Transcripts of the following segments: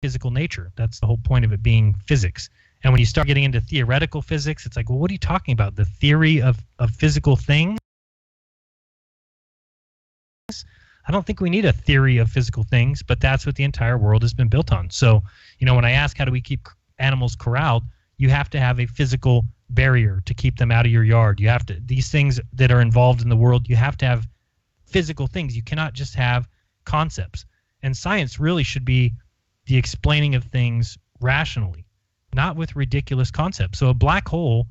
physical nature. That's the whole point of it being physics. And when you start getting into theoretical physics, it's like, well, what are you talking about? The theory of physical things? I don't think we need a theory of physical things, but that's what the entire world has been built on. So, when I ask how do we keep animals corralled, you have to have a physical barrier to keep them out of your yard. You have to, these things that are involved in the world, you have to have physical things. You cannot just have concepts. And science really should be the explaining of things rationally, not with ridiculous concepts. So a black hole,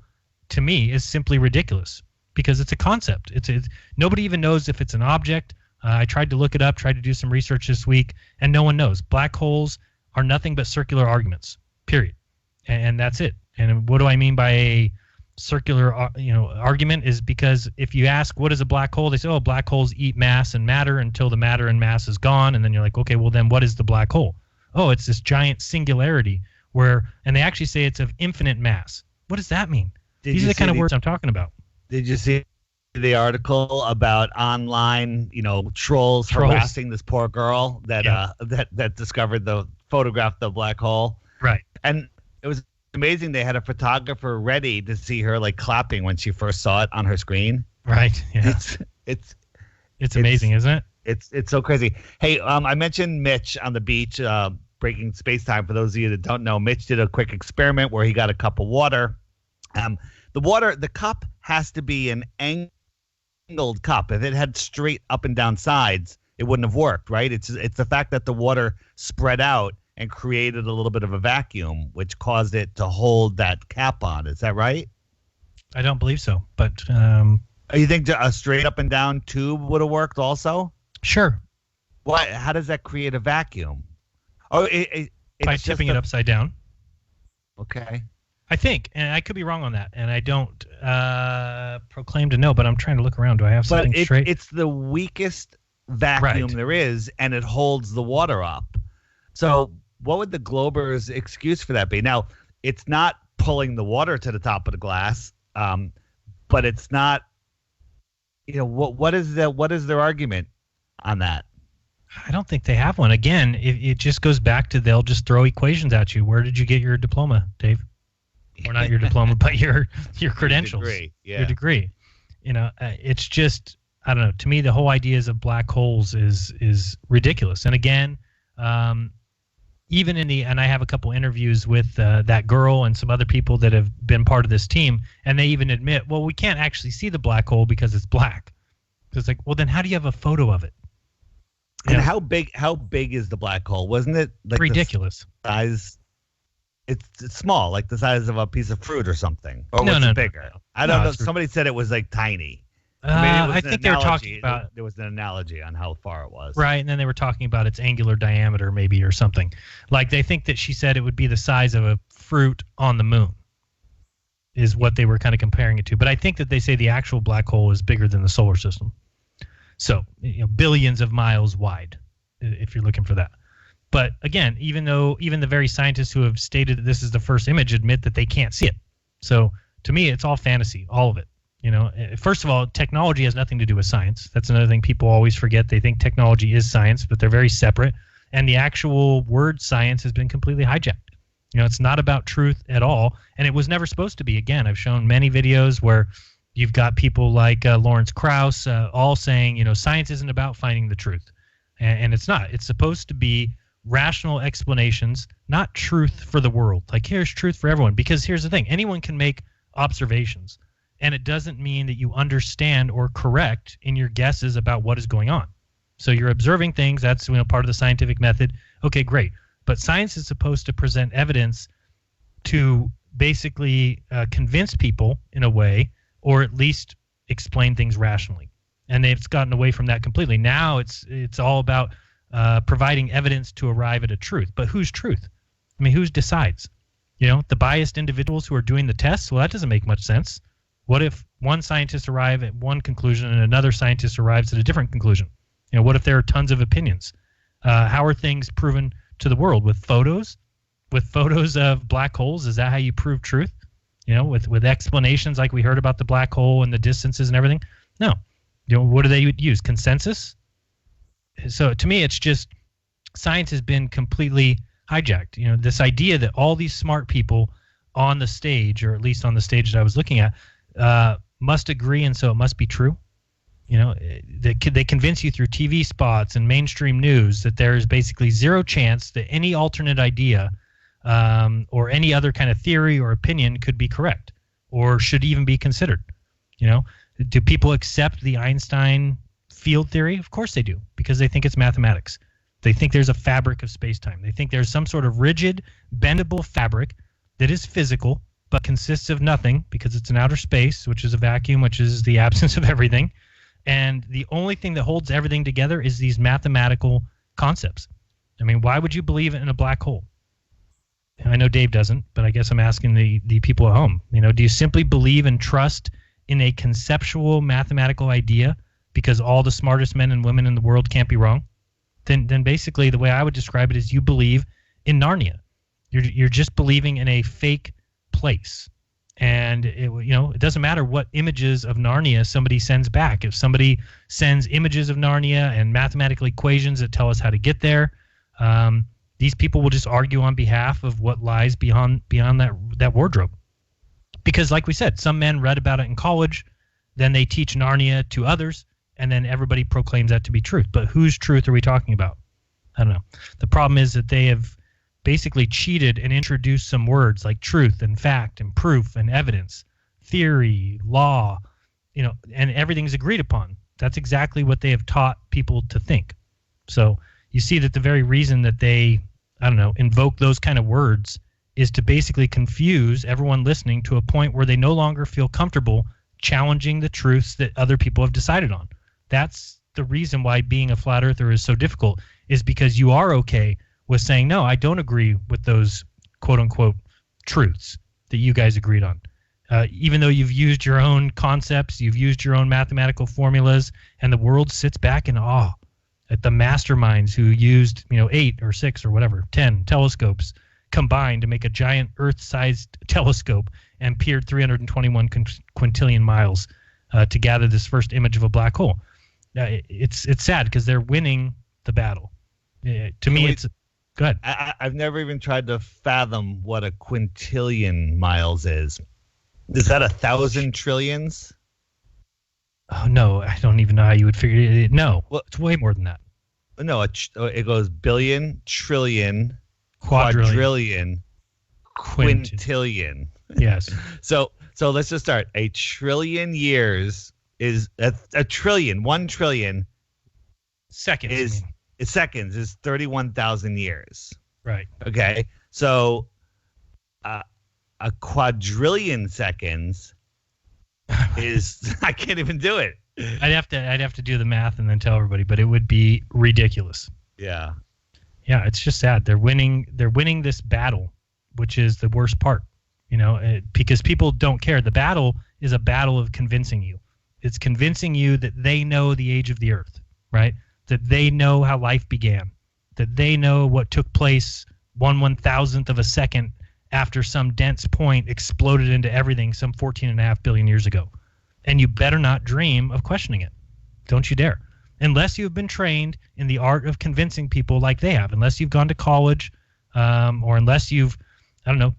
to me, is simply ridiculous because it's a concept. It's nobody even knows if it's an object. I tried to look it up, tried to do some research this week, and no one knows. Black holes are nothing but circular arguments, period. And that's it. And what do I mean by a circular argument is because if you ask what is a black hole, they say, oh, black holes eat mass and matter until the matter and mass is gone. And then you're like, okay, well, then what is the black hole? Oh, it's this giant singularity and they actually say it's of infinite mass. What does that mean? These are the kind of words I'm talking about. Did you see the article about online, trolls harassing this poor girl that discovered photographed the black hole? Right. And it was amazing. They had a photographer ready to see her clapping when she first saw it on her screen. Right. Yeah. It's amazing, isn't it? It's so crazy. Hey, I mentioned Mitch on the beach, breaking space time. For those of you that don't know, Mitch did a quick experiment where he got a cup of water. The cup has to be an angled cup. If it had straight up and down sides, it wouldn't have worked, right? It's the fact that the water spread out and created a little bit of a vacuum, which caused it to hold that cap on. Is that right? I don't believe so, but you think a straight up and down tube would have worked also? Sure. Why? How does that create a vacuum? Oh, it's by tipping it upside down. Okay. I think, and I could be wrong on that, and I don't proclaim to know, but I'm trying to look around. Do I have something straight? It's the weakest vacuum there is, and it holds the water up. So what would the Glober's excuse for that be? Now, it's not pulling the water to the top of the glass, but it's not. What is their argument on that? I don't think they have one. Again, it just goes back to they'll just throw equations at you. Where did you get your diploma, Dave? Or not your diploma, but your credentials. Your degree. Yeah. Your degree. It's just, I don't know. To me, the whole ideas of black holes is ridiculous. And again, even and I have a couple interviews with that girl and some other people that have been part of this team, and they even admit, well, we can't actually see the black hole because it's black. So it's like, well, then how do you have a photo of it? And how big is the black hole? Wasn't it ridiculous size? It's small, like the size of a piece of fruit or something. Or was it bigger? No. I don't know. Somebody said it was tiny. I think they were talking about. There was an analogy on how far it was. Right, and then they were talking about its angular diameter, maybe, or something. Like they think that she said it would be the size of a fruit on the moon. Is what they were kind of comparing it to. But I think that they say the actual black hole is bigger than the solar system. So billions of miles wide, if you're looking for that. But again, even the very scientists who have stated that this is the first image admit that they can't see it. So to me, it's all fantasy, all of it. First of all, technology has nothing to do with science. That's another thing people always forget. They think technology is science, but they're very separate. And the actual word science has been completely hijacked. It's not about truth at all, and it was never supposed to be. Again, I've shown many videos where you've got people like Lawrence Krauss all saying, science isn't about finding the truth. And it's not. It's supposed to be rational explanations, not truth for the world. Like, here's truth for everyone. Because here's the thing. Anyone can make observations. And it doesn't mean that you understand or correct in your guesses about what is going on. So you're observing things. That's part of the scientific method. Okay, great. But science is supposed to present evidence to basically convince people in a way, or at least explain things rationally. And they've gotten away from that completely. Now it's all about providing evidence to arrive at a truth. But whose truth? I mean, who decides? The biased individuals who are doing the tests? Well, that doesn't make much sense. What if one scientist arrives at one conclusion and another scientist arrives at a different conclusion? What if there are tons of opinions? How are things proven to the world? With photos? With photos of black holes? Is that how you prove truth? With explanations like we heard about the black hole and the distances and everything? No. What do they use? Consensus? So to me, it's just science has been completely hijacked. You know, this idea that all these smart people on the stage, or at least on the stage that I was looking at, must agree, and so it must be true. You know, they convince you through TV spots and mainstream news that there is basically zero chance that any alternate idea or any other kind of theory or opinion could be correct or should even be considered. You know, do people accept the Einstein field theory? Of course they do, because they think it's mathematics. They think there's a fabric of space-time. They think there's some sort of rigid, bendable fabric that is physical but consists of nothing, because it's in outer space, which is a vacuum, which is the absence of everything. And the only thing that holds everything together is these mathematical concepts. I mean, why would you believe in a black hole? I know Dave doesn't, but I guess I'm asking the people at home. You know, do you simply believe and trust in a conceptual mathematical idea because all the smartest men and women in the world can't be wrong? Then basically the way I would describe it is you believe in Narnia. You're just believing in a fake place. And it doesn't matter what images of Narnia somebody sends back. If somebody sends images of Narnia and mathematical equations that tell us how to get there, these people will just argue on behalf of what lies beyond that wardrobe. Because like we said, some men read about it in college, then they teach Narnia to others, and then everybody proclaims that to be truth. But whose truth are we talking about? I don't know. The problem is that they have basically cheated and introduced some words like truth and fact and proof and evidence, theory, law, and everything's agreed upon. That's exactly what they have taught people to think. So you see that the very reason that they, invoke those kind of words is to basically confuse everyone listening to a point where they no longer feel comfortable challenging the truths that other people have decided on. That's the reason why being a flat earther is so difficult, is because you are okay with saying, no, I don't agree with those quote unquote truths that you guys agreed on. Even though you've used your own concepts, you've used your own mathematical formulas, and the world sits back in awe at the masterminds who used, 8 or 6 or whatever, 10 telescopes combined to make a giant Earth-sized telescope and peered 321 quintillion miles to gather this first image of a black hole. It's sad because they're winning the battle. To me, it's... Go ahead. I've never even tried to fathom what a quintillion miles is. Is that 1,000 trillions? Oh, no, I don't even know how you would figure it. No, well, it's way more than that. No, it goes billion, trillion, quadrillion, quintillion. Yes. So let's just start. A trillion years is a trillion. 1 trillion seconds is 31,000 years. Right. Okay. So a quadrillion seconds is I can't even do it. I'd have to do the math and then tell everybody, but it would be ridiculous. Yeah. Yeah, it's just sad. They're winning this battle, which is the worst part, because people don't care. The battle is a battle of convincing you. It's convincing you that they know the age of the earth, right? That they know how life began, that they know what took place 1/1000th of a second after some dense point exploded into everything some 14.5 billion years ago. And you better not dream of questioning it. Don't you dare. Unless you've been trained in the art of convincing people like they have, unless you've gone to college, or unless you've,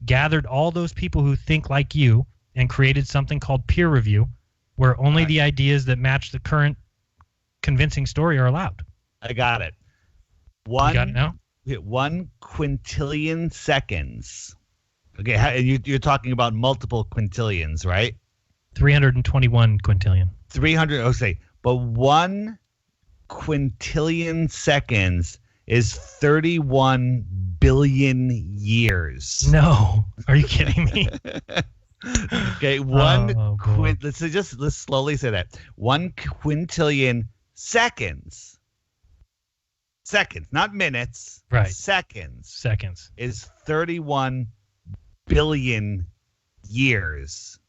gathered all those people who think like you and created something called peer review, where only the ideas that match the current convincing story are allowed. I got it. You got it now? 1 quintillion seconds. Okay, you're talking about multiple quintillions, right? 321 quintillion. 300. Okay, but 1 quintillion seconds is 31 billion years. No, are you kidding me? Okay, let's slowly say that. 1 quintillion seconds. Seconds, not minutes. Right. Seconds is 31 billion years.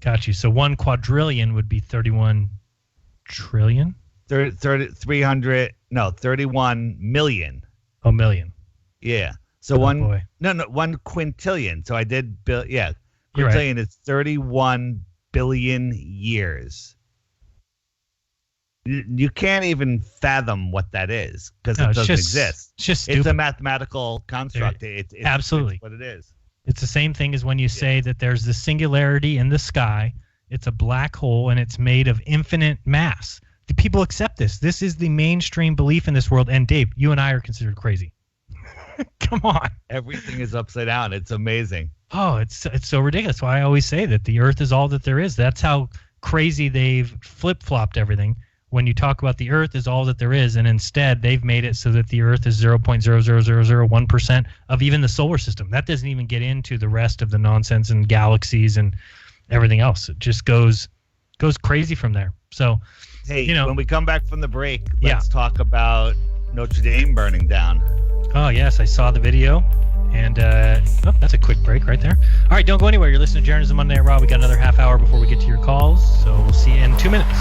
Got you. So 1 quadrillion would be 31 trillion? 31 million. Oh, million. Yeah. So 1 quintillion. So I did quintillion is 31 billion years. You can't even fathom what that is because No, it it's doesn't just exist. it's just It's a stupid. mathematical construct. Absolutely. It's what it is. It's the same thing as when you say that there's the singularity in the sky. It's a black hole and it's made of infinite mass. The people accept this. This is the mainstream belief in this world. And Dave, you and I are considered crazy. Come on. Everything is upside down. It's amazing. Oh, it's so ridiculous. Why I always say that the Earth is all that there is. That's how crazy they've flip-flopped everything. When you talk about the Earth is all that there is, and instead they've made it so that the Earth is 0.00001% of even the solar system. That doesn't even get into the rest of the nonsense and galaxies and everything else. It just goes crazy from there. So, hey, when we come back from the break, let's talk about Notre Dame burning down. Oh, yes, I saw the video. And that's a quick break right there. All right, don't go anywhere. You're listening to Jeranism Monday Night Raw. We got another half hour before we get to your calls. So we'll see you in 2 minutes.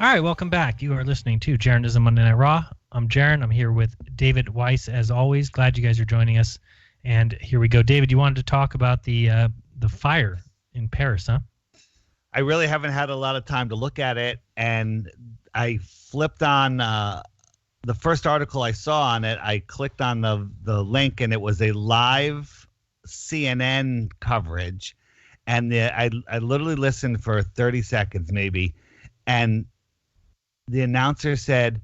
All right, welcome back. You are listening to Jeranism Monday Night Raw. I'm Jeran. I'm here with David Weiss, as always. Glad you guys are joining us. And here we go. David, you wanted to talk about the fire in Paris, huh? I really haven't had a lot of time to look at it, and I flipped on the first article I saw on it. I clicked on the link, and it was a live CNN coverage, and I literally listened for 30 seconds maybe, and the announcer said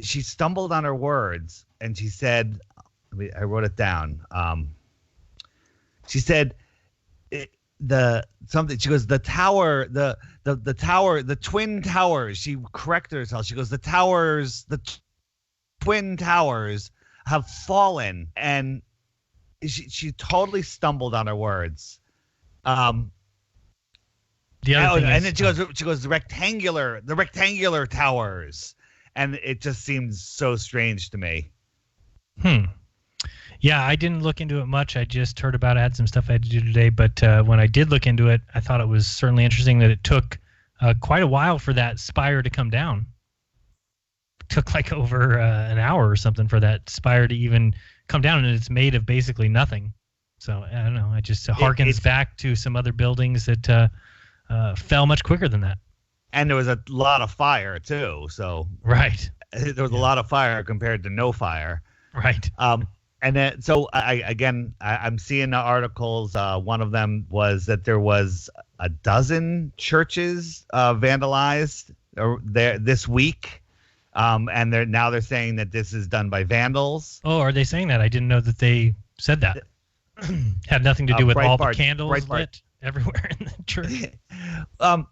she stumbled on her words, and she said, I wrote it down. She said she goes, the tower, the tower, the twin towers. She corrected herself. She goes, the twin towers have fallen, and she totally stumbled on her words. Then she goes the rectangular towers, and it just seems so strange to me. Yeah, I didn't look into it much. I just heard about it. I had some stuff I had to do today, but when I did look into it, I thought it was certainly interesting that it took quite a while for that spire to come down. It took like over an hour or something for that spire to even come down, and it's made of basically nothing. So I don't know. It just harkens back to some other buildings that fell much quicker than that. And there was a lot of fire too. So right, there was a lot of fire compared to no fire. Right. And then so I'm seeing the articles. One of them was that there was a dozen churches vandalized there this week. And they're saying that this is done by vandals. Oh, are they saying that? I didn't know that they said that. Had nothing to do with all the candles lit everywhere in the church.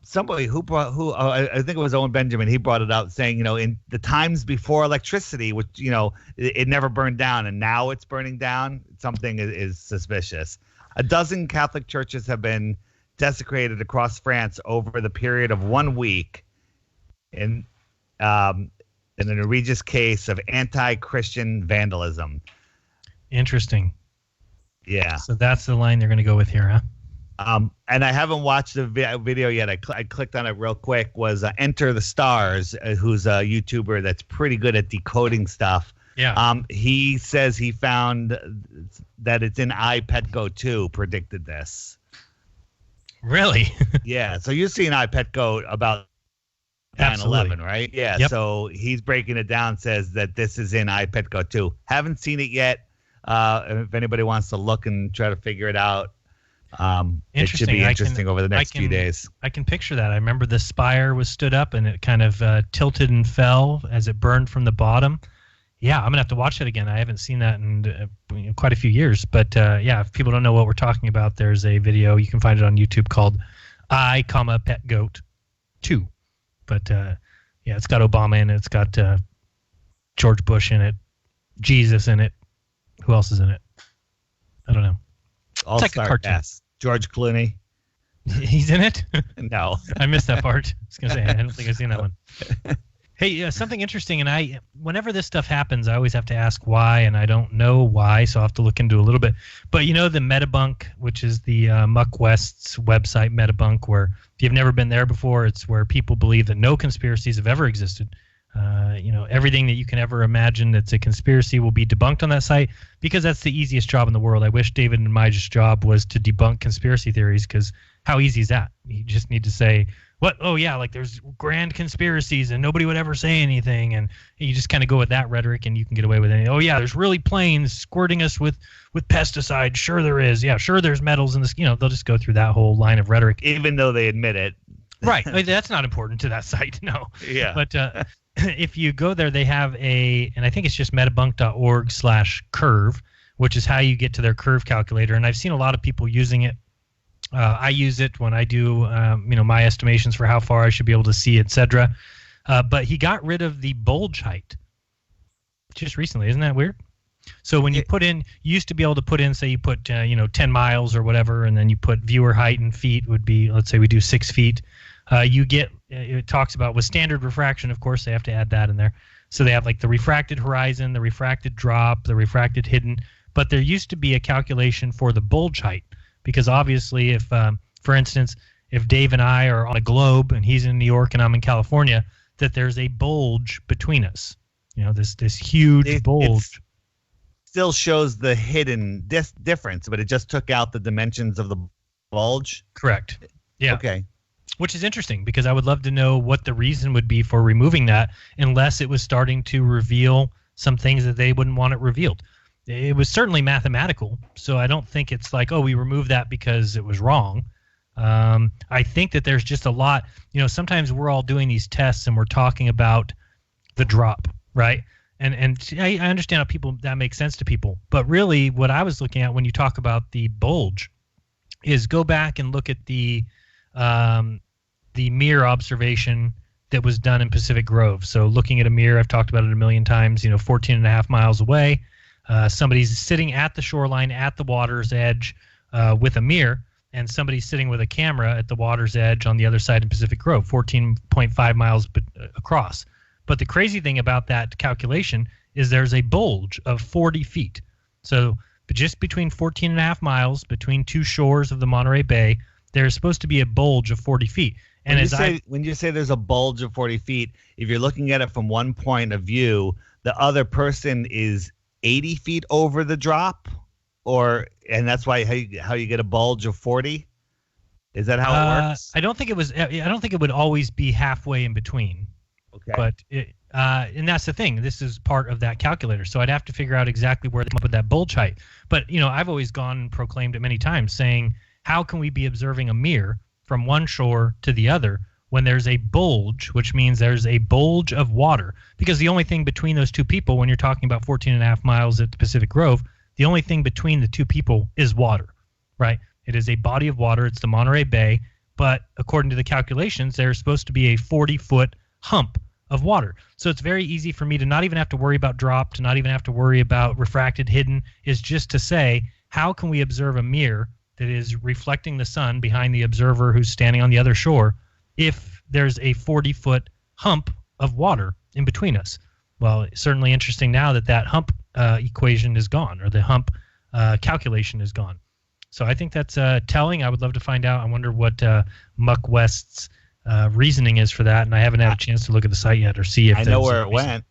Somebody I think it was Owen Benjamin. He brought it out saying, in the times before electricity, which it never burned down, and now it's burning down. Something is suspicious. A dozen Catholic churches have been desecrated across France over the period of 1 week, in an egregious case of anti-Christian vandalism. Interesting. Yeah. So that's the line they're going to go with here, huh? And I haven't watched the video yet. I clicked on it real quick. Was Enter the Stars, who's a YouTuber that's pretty good at decoding stuff. Yeah. He says he found that it's in iPetGo 2 predicted this. Really? Yeah. So you've seen iPetGo about 9/11, right? Yeah. Yep. So he's breaking it down, says that this is in iPetGo 2. Haven't seen it yet. If anybody wants to look and try to figure it out, it should be interesting over the next few days. I can picture that. I remember the spire was stood up and it kind of tilted and fell as it burned from the bottom. Yeah, I'm gonna have to watch it again. I haven't seen that in quite a few years. But yeah, if people don't know what we're talking about, there's a video you can find it on YouTube called "I, Pet Goat 2." But yeah, it's got Obama in it. It's got George Bush in it, Jesus in it. Who else is in it? I don't know. It's like a cartoon. Yes. George Clooney. He's in it? No. I missed that part. I was going to say, I don't think I've seen that one. Hey, something interesting, and whenever this stuff happens, I always have to ask why, and I don't know why, so I'll have to look into a little bit. But the Metabunk, which is the Muck West's website, Metabunk, where if you've never been there before, it's where people believe that no conspiracies have ever existed. Everything that you can ever imagine that's a conspiracy will be debunked on that site because that's the easiest job in the world. I wish David and my job was to debunk conspiracy theories, because how easy is that? You just need to say, what? Oh, yeah, like there's grand conspiracies and nobody would ever say anything. And you just kind of go with that rhetoric and you can get away with anything. Oh, yeah, there's really planes squirting us with pesticides. Sure there is. Yeah, sure there's metals in this. They'll just go through that whole line of rhetoric. Even though they admit it. Right. That's not important to that site, no. Yeah. But if you go there, they have and I think it's just metabunk.org/curve, which is how you get to their curve calculator. And I've seen a lot of people using it. I use it when I do, my estimations for how far I should be able to see, etc. But he got rid of the bulge height just recently. Isn't that weird? So when you put in, you used to be able to put in, say you put, 10 miles or whatever, and then you put viewer height in feet would be, let's say we do 6 feet. You get, it talks about with standard refraction, of course, they have to add that in there. So they have like the refracted horizon, the refracted drop, the refracted hidden. But there used to be a calculation for the bulge height, because obviously if, for instance, if Dave and I are on a globe and he's in New York and I'm in California, that there's a bulge between us. This huge bulge. It still shows the hidden difference, but it just took out the dimensions of the bulge. Correct. Yeah. Okay. Which is interesting because I would love to know what the reason would be for removing that, unless it was starting to reveal some things that they wouldn't want it revealed. It was certainly mathematical, so I don't think it's like, oh, we removed that because it was wrong. I think that there's just a lot. Sometimes we're all doing these tests and we're talking about the drop, right? And I understand how that makes sense to people, but really what I was looking at when you talk about the bulge is go back and look at the mirror observation that was done in Pacific Grove. So looking at a mirror, I've talked about it a million times, 14 and a half miles away. Somebody's sitting at the shoreline at the water's edge with a mirror, and somebody's sitting with a camera at the water's edge on the other side in Pacific Grove, 14.5 miles across. But the crazy thing about that calculation is there's a bulge of 40 feet. So just between 14 and a half miles between two shores of the Monterey Bay, there's supposed to be a bulge of 40 feet. And when you say there's a bulge of 40 feet, if you're looking at it from one point of view, the other person is 80 feet over the drop, and that's why how you get a bulge of 40? Is that how it works? I don't think it would always be halfway in between. Okay. But and that's the thing. This is part of that calculator. So I'd have to figure out exactly where they come up with that bulge height. But I've always gone and proclaimed it many times, saying, how can we be observing a mirror from one shore to the other when there's a bulge, which means there's a bulge of water? Because the only thing between those two people, when you're talking about 14 and a half miles at the Pacific Grove, the only thing between the two people is water, right? It is a body of water. It's the Monterey Bay. But according to the calculations, there's supposed to be a 40-foot hump of water. So it's very easy for me to not even have to worry about drop, to not even have to worry about refracted hidden, is just to say, how can we observe a mirror that is reflecting the sun behind the observer who's standing on the other shore if there's a 40-foot hump of water in between us? Well, it's certainly interesting now that hump equation is gone, or the hump calculation is gone. So I think that's telling. I would love to find out. I wonder what Muck West's reasoning is for that, and I haven't had a chance to look at the site yet or see if I know where it went.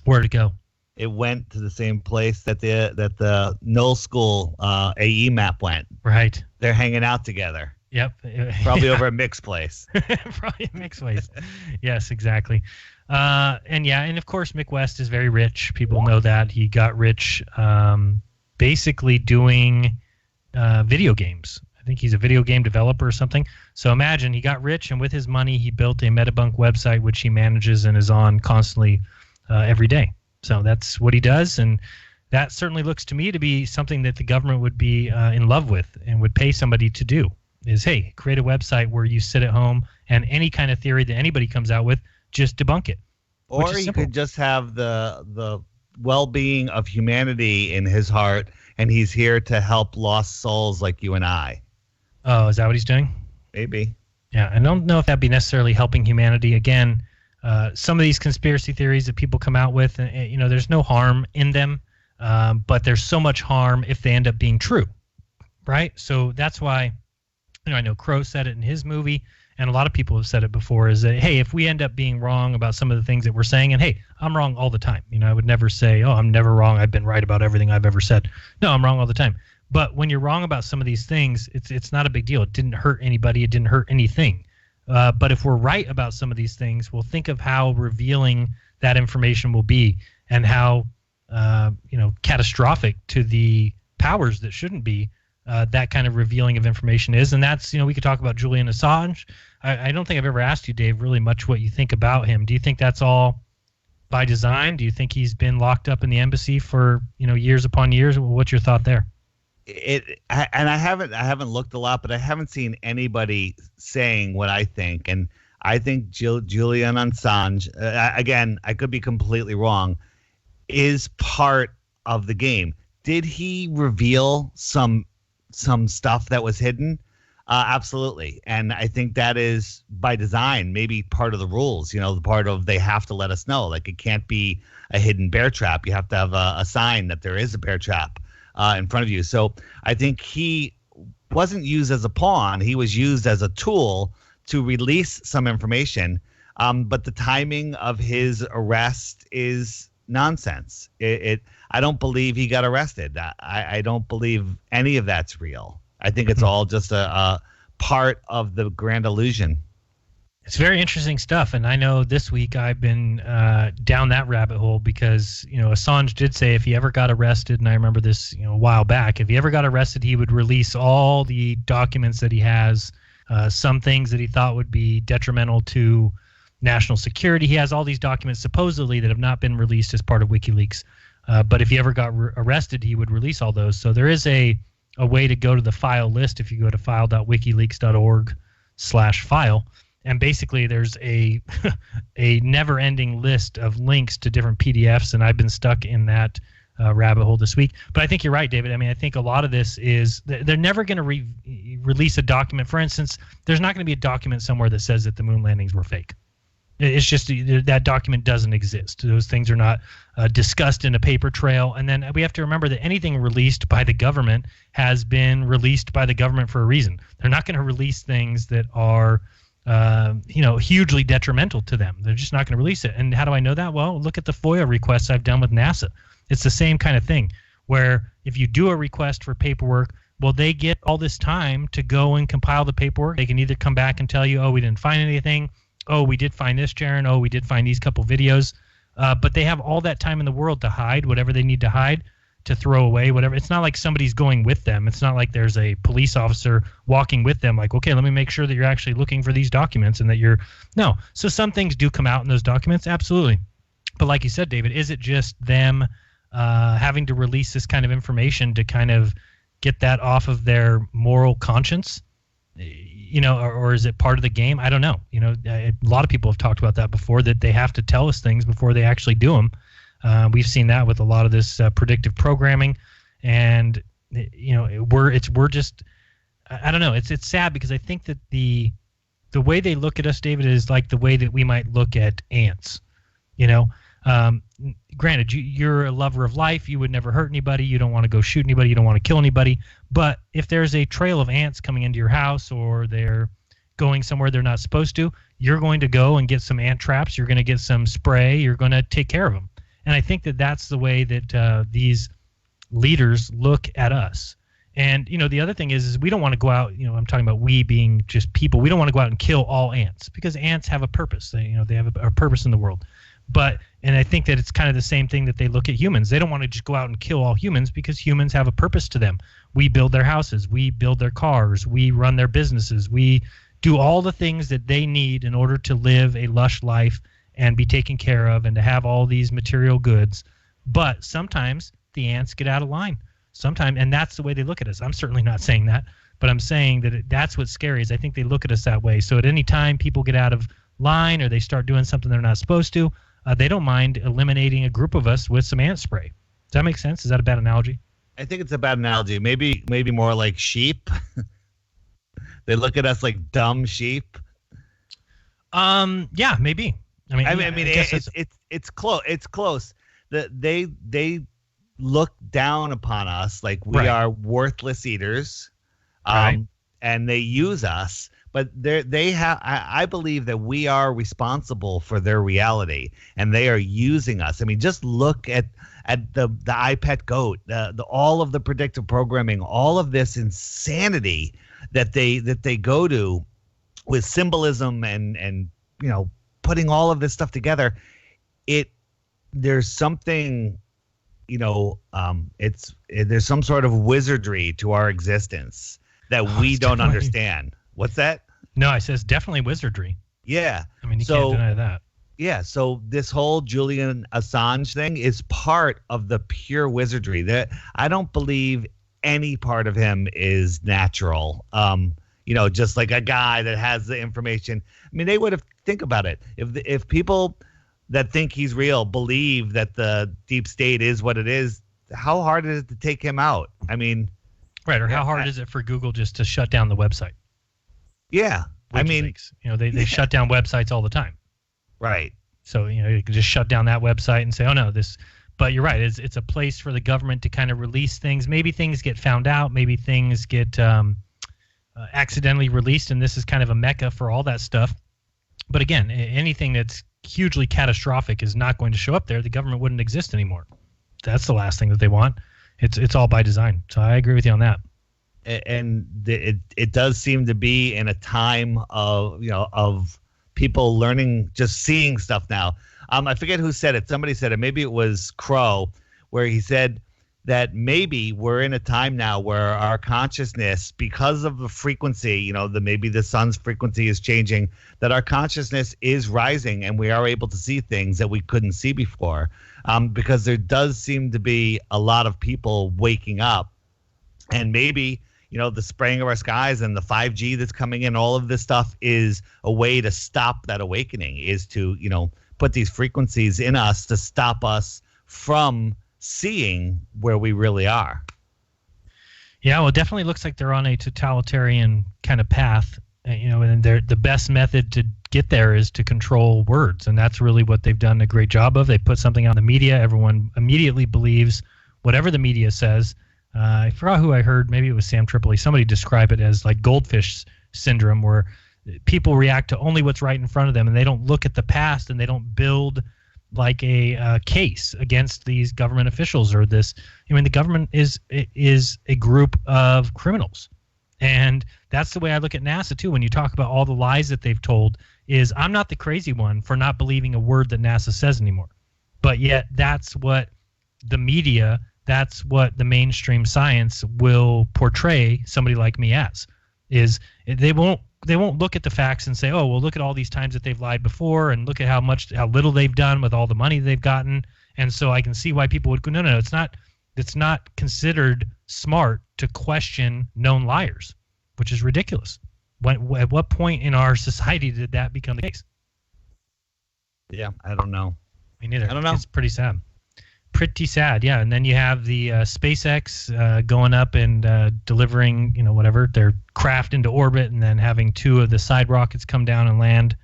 Where'd it go? It went to the same place that the Knoll School AE map went. Right. They're hanging out together. Yep. Probably over at Mick's place. Probably at Mick's place. Yes, exactly. And of course Mick West is very rich. People know that. He got rich basically doing video games. I think he's a video game developer or something. So imagine he got rich, and with his money he built a Metabunk website which he manages and is on constantly every day. So that's what he does, and that certainly looks to me to be something that the government would be in love with and would pay somebody to do, is, hey, create a website where you sit at home and any kind of theory that anybody comes out with, just debunk it. Or he could just have the well-being of humanity in his heart, and he's here to help lost souls like you and I. Oh, is that what he's doing? Maybe. Yeah, I don't know if that'd be necessarily helping humanity. Again, some of these conspiracy theories that people come out with, there's no harm in them, but there's so much harm if they end up being true, right? So that's why, I know Crow said it in his movie, and a lot of people have said it before, is that, hey, if we end up being wrong about some of the things that we're saying, and hey, I'm wrong all the time. I would never say, oh, I'm never wrong, I've been right about everything I've ever said. No, I'm wrong all the time. But when you're wrong about some of these things, it's not a big deal. It didn't hurt anybody. It didn't hurt anything. But if we're right about some of these things, we'll think of how revealing that information will be, and how catastrophic to the powers that shouldn't be that kind of revealing of information is. And that's, we could talk about Julian Assange. I don't think I've ever asked you, Dave, really much what you think about him. Do you think that's all by design? Do you think he's been locked up in the embassy for years upon years? What's your thought there? I haven't looked a lot, but I haven't seen anybody saying what I think. And I think Julian Assange, again, I could be completely wrong, is part of the game. Did he reveal some stuff that was hidden? Absolutely. And I think that is by design, maybe part of the rules, the part of they have to let us know. Like, it can't be a hidden bear trap. You have to have a sign that there is a bear trap in front of you. So I think he wasn't used as a pawn. He was used as a tool to release some information. But the timing of his arrest is nonsense. I don't believe he got arrested. I don't believe any of that's real. I think it's all just a part of the grand illusion. It's very interesting stuff, and I know this week I've been down that rabbit hole because, Assange did say if he ever got arrested, and I remember this, a while back, if he ever got arrested, he would release all the documents that he has, some things that he thought would be detrimental to national security. He has all these documents supposedly that have not been released as part of WikiLeaks, but if he ever got arrested, he would release all those. So there is a way to go to the file list if you go to file.wikileaks.org/file. And basically, there's a never-ending list of links to different PDFs, and I've been stuck in that rabbit hole this week. But I think you're right, David. I mean, I think a lot of this is they're never going to release a document. For instance, there's not going to be a document somewhere that says that the moon landings were fake. It's just that document doesn't exist. Those things are not discussed in a paper trail. And then we have to remember that anything released by the government has been released by the government for a reason. They're not going to release things that are hugely detrimental to them. They're just not going to release it. And how do I know that? Well, look at the FOIA requests I've done with NASA. It's the same kind of thing where if you do a request for paperwork, well, they get all this time to go and compile the paperwork. They can either come back and tell you, oh, we didn't find anything. Oh, we did find this, Jeran. Oh, we did find these couple videos. But they have all that time in the world to hide whatever they need to hide, to throw away whatever. It's not like somebody's going with them. It's not like there's a police officer walking with them like, okay, let me make sure that you're actually looking for these documents and that you're – no. So some things do come out in those documents, absolutely. But like you said, David, is it just them having to release this kind of information to kind of get that off of their moral conscience? Or is it part of the game? I don't know. A lot of people have talked about that before, that they have to tell us things before they actually do them. We've seen that with a lot of this predictive programming, and we're just I don't know. It's sad because I think that the way they look at us, David, is like the way that we might look at ants. Granted, you're a lover of life. You would never hurt anybody. You don't want to go shoot anybody. You don't want to kill anybody. But if there's a trail of ants coming into your house, or they're going somewhere they're not supposed to, you're going to go and get some ant traps. You're going to get some spray. You're going to take care of them. And I think that that's the way that these leaders look at us. And, the other thing is we don't want to go out, I'm talking about we being just people. We don't want to go out and kill all ants, because ants have a purpose. They have a purpose in the world. And I think that it's kind of the same thing that they look at humans. They don't want to just go out and kill all humans, because humans have a purpose to them. We build their houses. We build their cars. We run their businesses. We do all the things that they need in order to live a lush life and be taken care of and to have all these material goods. But sometimes the ants get out of line. Sometimes, and that's the way they look at us. I'm certainly not saying that, but I'm saying that that's what's scary, is I think they look at us that way. So at any time people get out of line or they start doing something they're not supposed to, they don't mind eliminating a group of us with some ant spray. Does that make sense? Is that a bad analogy? I think it's a bad analogy. Maybe more like sheep. They look at us like dumb sheep. Yeah, maybe. It's close. It's close. They look down upon us like we are worthless eaters, and they use us. But they have. I believe that we are responsible for their reality, and they are using us. I mean, just look at the iPet goat, all of the predictive programming, all of this insanity that they go to with symbolism and putting all of this stuff together. There's something, there's some sort of wizardry to our existence that we don't understand. What's that? No, I says definitely wizardry. Yeah. I mean, you can't deny that. Yeah. So this whole Julian Assange thing is part of the pure wizardry. That I don't believe any part of him is natural. Just like a guy that has the information. I mean, they would have think about it. If people that think he's real believe that the deep state is what it is, how hard is it to take him out? I mean, right. Or how hard is it for Google just to shut down the website? Yeah. WikiLeaks. They shut down websites all the time. Right. So, you can just shut down that website and say, oh, no, this. But you're right. It's a place for the government to kind of release things. Maybe things get found out. Maybe things get accidentally released. And this is kind of a mecca for all that stuff. But again, anything that's hugely catastrophic is not going to show up there. The government wouldn't exist anymore. That's the last thing that they want. It's all by design. So I agree with you on that. And it does seem to be in a time of people learning, just seeing stuff now. I forget who said it. Somebody said it. Maybe it was Crow, where he said that maybe we're in a time now where our consciousness, because of the frequency, maybe the sun's frequency is changing, that our consciousness is rising and we are able to see things that we couldn't see before. Because there does seem to be a lot of people waking up, and maybe the spraying of our skies and the 5G that's coming in, all of this stuff is a way to stop that awakening, is to, put these frequencies in us to stop us from seeing where we really are. Yeah, well, it definitely looks like they're on a totalitarian kind of path, and the best method to get there is to control words, and that's really what they've done a great job of. They put something on the media, everyone immediately believes whatever the media says. I forgot who I heard, maybe it was Sam Tripoli. Somebody described it as like goldfish syndrome, where people react to only what's right in front of them, and they don't look at the past, and they don't build like a case against these government officials or this. The government is a group of criminals, and that's the way I look at NASA too. When you talk about all the lies that they've told, is I'm not the crazy one for not believing a word that NASA says anymore, but yet that's what the media, that's what the mainstream science will portray somebody like me as. Is they won't look at the facts and say, oh, well, look at all these times that they've lied before, and look at how little they've done with all the money they've gotten. And so I can see why people would go, no, it's not considered smart to question known liars, which is ridiculous. At what point in our society did that become the case? Yeah, I don't know. Me neither. I don't know. It's pretty sad. Pretty sad, yeah. And then you have the SpaceX going up and delivering, whatever, their craft into orbit, and then having 2 of the side rockets come down and land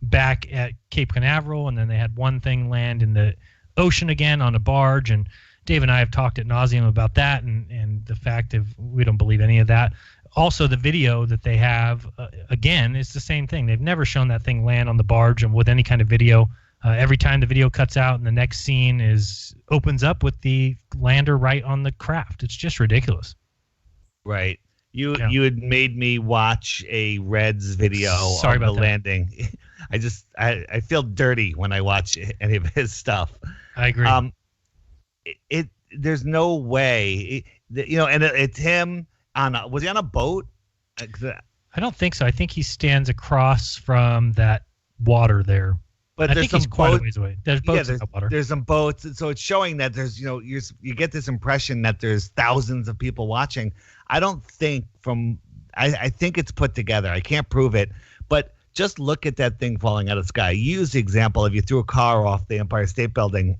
back at Cape Canaveral, and then they had one thing land in the ocean again on a barge. And Dave and I have talked ad nauseum about that, and the fact of we don't believe any of that. Also, the video that they have, again, is the same thing. They've never shown that thing land on the barge and with any kind of video. Every time the video cuts out and the next scene opens up with the lander right on the craft. It's just ridiculous. Right. You had made me watch a Reds video Sorry of about the that. landing. I feel dirty when I watch any of his stuff. I agree. There's no way, and it's him was he on a boat? I don't think so. I think he stands across from that water there. But I think he's quite a ways away. There's boats in the water. There's some boats, so it's showing that there's, you get this impression that there's thousands of people watching. I don't think I think it's put together. I can't prove it, but just look at that thing falling out of the sky. Use the example, if you threw a car off the Empire State Building,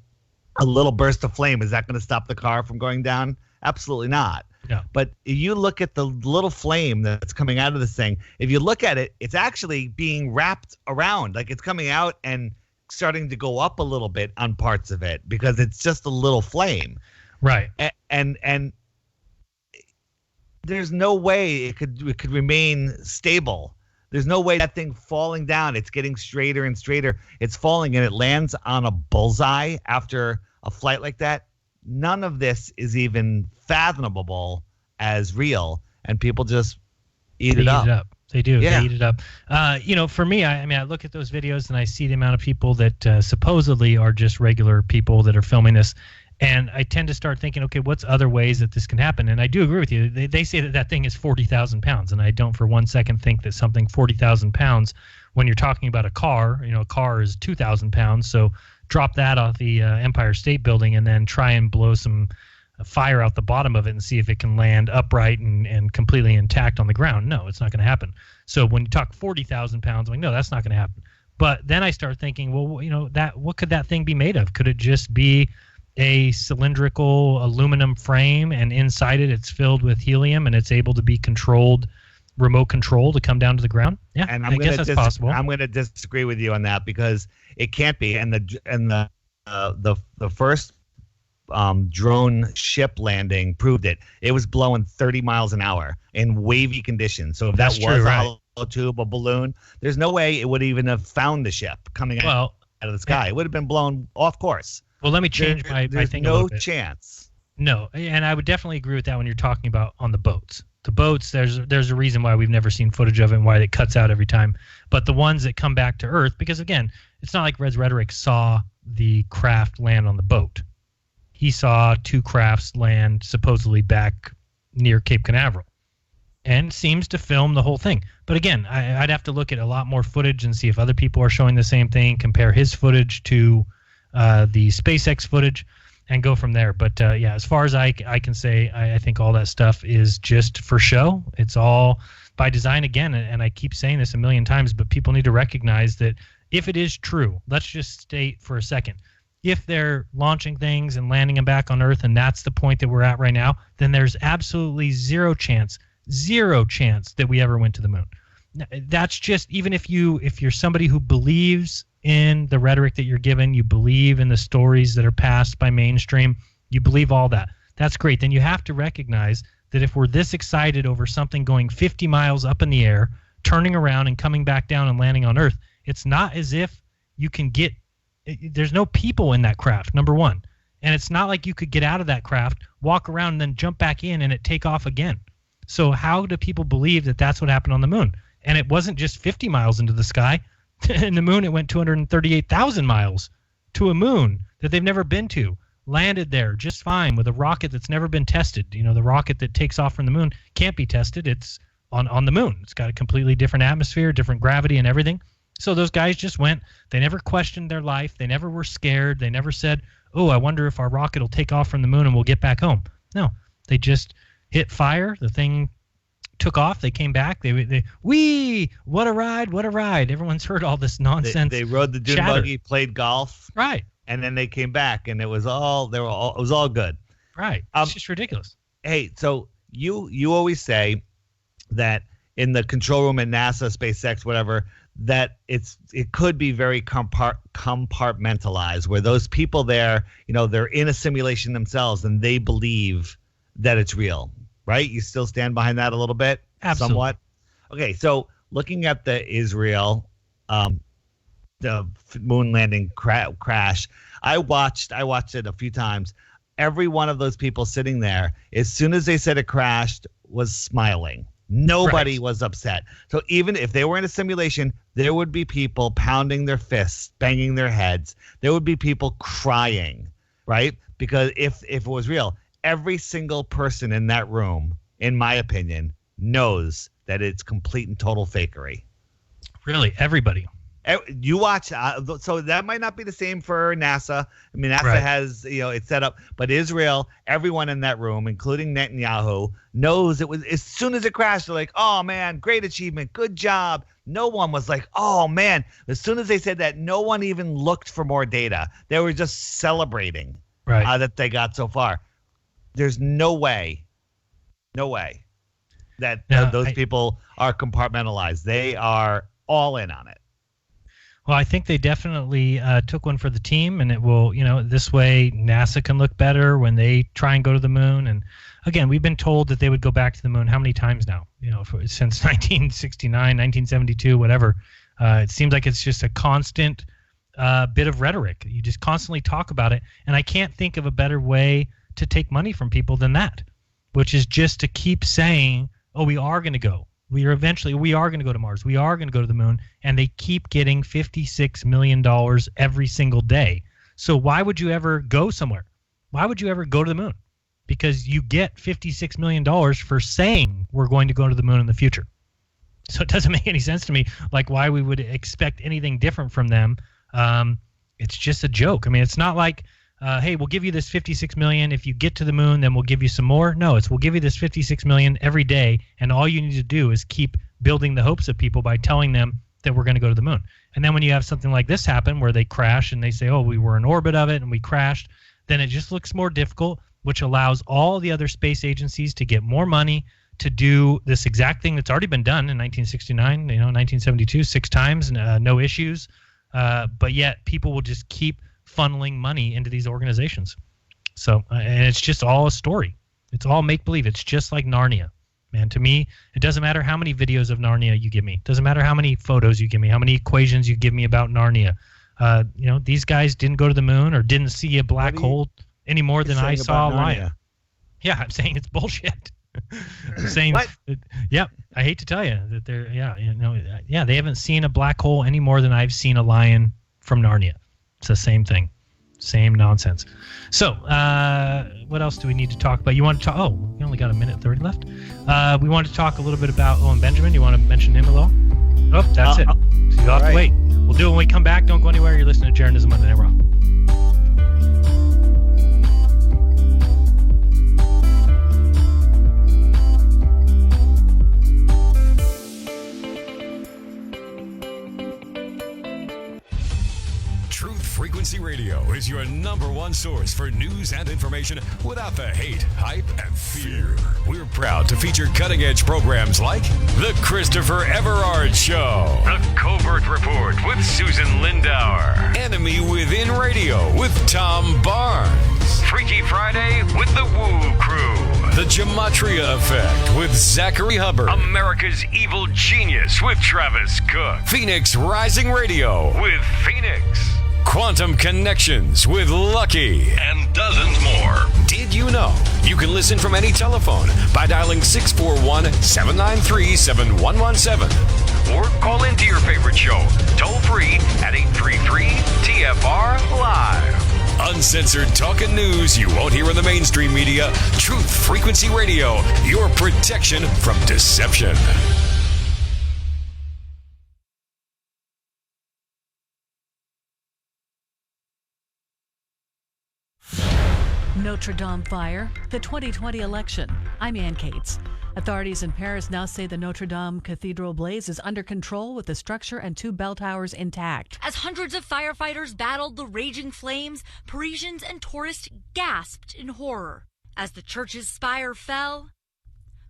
a little burst of flame, is that going to stop the car from going down? Absolutely not. No. But if you look at the little flame that's coming out of this thing, if you look at it, it's actually being wrapped around. Like it's coming out and starting to go up a little bit on parts of it because it's just a little flame. Right. And there's no way it could remain stable. There's no way that thing falling down. It's getting straighter and straighter. It's falling and it lands on a bullseye after a flight like that. None of this is even fathomable as real, and people just eat it up. They do. Yeah. They eat it up. For me, I look at those videos and I see the amount of people that supposedly are just regular people that are filming this, and I tend to start thinking, okay, what's other ways that this can happen? And I do agree with you. They say that thing is 40,000 pounds, and I don't for one second think that something 40,000 pounds, when you're talking about a car, a car is 2,000 pounds, so drop that off the Empire State Building and then try and blow some fire out the bottom of it and see if it can land upright and completely intact on the ground. No, it's not going to happen. So when you talk 40,000 pounds, I'm like, no, that's not going to happen. But then I start thinking, well, what could that thing be made of? Could it just be a cylindrical aluminum frame, and inside it's filled with helium and it's able to be remote control to come down to the ground? Yeah, and I guess that's possible. I'm going to disagree with you on that because it can't be. And the first drone ship landing proved it. It was blowing 30 miles an hour in wavy conditions. So if That's that was true, a right. tube, a balloon. There's no way it would even have found the ship coming out of the sky. It would have been blown off course. Well, let me change my thing a little bit. There's no chance. No, and I would definitely agree with that when you're talking about on the boats. The boats, there's a reason why we've never seen footage of it and why it cuts out every time. But the ones that come back to Earth, because again, it's not like Red's Rhetoric saw the craft land on the boat. He saw 2 crafts land supposedly back near Cape Canaveral and seems to film the whole thing. But again, I'd have to look at a lot more footage and see if other people are showing the same thing, compare his footage to the SpaceX footage, and go from there. But yeah, as far as I can say, I think all that stuff is just for show. It's all by design again, and I keep saying this a million times, but people need to recognize that if it is true, let's just state for a second, if they're launching things and landing them back on Earth, and that's the point that we're at right now, then there's absolutely zero chance that we ever went to the moon. That's just, even if you're somebody who believes in the rhetoric that you're given, you believe in the stories that are passed by mainstream, you believe all that, that's great. Then you have to recognize that if we're this excited over something going 50 miles up in the air, turning around and coming back down and landing on Earth, it's not as if you can get, there's no people in that craft, number one. And it's not like you could get out of that craft, walk around, and then jump back in and it take off again. So how do people believe that that's what happened on the moon? And it wasn't just 50 miles into the sky. In the moon, it went 238,000 miles to a moon that they've never been to, landed there just fine with a rocket that's never been tested. You know, the rocket that takes off from the moon can't be tested. It's on the moon. It's got a completely different atmosphere, different gravity and everything. So those guys just went. They never questioned their life. They never were scared. They never said, oh, I wonder if our rocket will take off from the moon and we'll get back home. No, they just hit fire. The thing took off. They came back. What a ride. Everyone's heard all this nonsense. They rode the dune buggy, played golf. Right. And then they came back and it was all good. Right. It's just ridiculous. Hey, so you always say that in the control room at NASA, SpaceX, whatever, that it could be very compartmentalized, where those people there, you know, they're in a simulation themselves and they believe that it's real, right? You still stand behind that a little bit? Absolutely. Somewhat? Okay, so looking at the Israel, the moon landing crash, I watched it a few times. Every one of those people sitting there, as soon as they said it crashed, was smiling. Nobody was upset. So even if they were in a simulation, there would be people pounding their fists, banging their heads. There would be people crying, right? Because if it was real, every single person in that room, in my opinion, knows that it's complete and total fakery. Really? Everybody? You watch, so that might not be the same for NASA. I mean, NASA has, it's set up, but Israel, everyone in that room, including Netanyahu, knows it was, as soon as it crashed, they're like, oh man, great achievement, good job. No one was like, oh man. As soon as they said that, no one even looked for more data. They were just celebrating that they got so far. There's no way that those people are compartmentalized. They are all in on it. Well, I think they definitely took one for the team, and it will, this way NASA can look better when they try and go to the moon. And again, we've been told that they would go back to the moon how many times now? Since 1969, 1972, whatever. It seems like it's just a constant bit of rhetoric. You just constantly talk about it, and I can't think of a better way to take money from people than that, which is just to keep saying, oh, we are going to go. We are going to go to Mars. We are going to go to the moon. And they keep getting $56 million every single day. So why would you ever go somewhere? Why would you ever go to the moon? Because you get $56 million for saying we're going to go to the moon in the future. So it doesn't make any sense to me, like why we would expect anything different from them. It's just a joke. I mean, it's not like, hey, we'll give you this $56 million. If you get to the moon, then we'll give you some more. No, we'll give you this $56 million every day, and all you need to do is keep building the hopes of people by telling them that we're going to go to the moon. And then when you have something like this happen where they crash and they say, oh, we were in orbit of it and we crashed, then it just looks more difficult, which allows all the other space agencies to get more money to do this exact thing that's already been done in 1969, 1972, 6 times, no issues. But yet people will just keep funneling money into these organizations. So, and it's just all a story. It's all make-believe. It's just like Narnia. man. To me, it doesn't matter how many videos of Narnia you give me. It doesn't matter how many photos you give me, how many equations you give me about Narnia. These guys didn't go to the moon or didn't see a black hole any more than I saw a lion. Yeah, I'm saying it's bullshit. I'm saying, I hate to tell you that they haven't seen a black hole any more than I've seen a lion from Narnia. It's the same thing. Same nonsense. So, what else do we need to talk about? You want to talk? Oh, we only got a minute 30 left. We want to talk a little bit about Owen Benjamin. You want to mention him a little? Oh, that's it. So you'll have to wait. We'll do it when we come back. Don't go anywhere. You're listening to Jeranism Monday Night Raw. Frequency Radio is your #1 source for news and information without the hate, hype, and fear. We're proud to feature cutting-edge programs like The Christopher Everard Show, The Covert Report with Susan Lindauer, Enemy Within Radio with Tom Barnes, Freaky Friday with The Woo Crew, The Gematria Effect with Zachary Hubbard, America's Evil Genius with Travis Cook, Phoenix Rising Radio with Phoenix, Quantum Connections with Lucky, and dozens more. Did you know you can listen from any telephone by dialing 641-793-7117 or call into your favorite show toll free at 833-TFR-LIVE. Uncensored talk and news you won't hear in the mainstream media. Truth Frequency Radio, your protection from deception. Notre Dame fire, the 2020 election. I'm Ann Cates. Authorities in Paris now say the Notre Dame Cathedral blaze is under control with the structure and 2 bell towers intact. As hundreds of firefighters battled the raging flames, Parisians and tourists gasped in horror as the church's spire fell,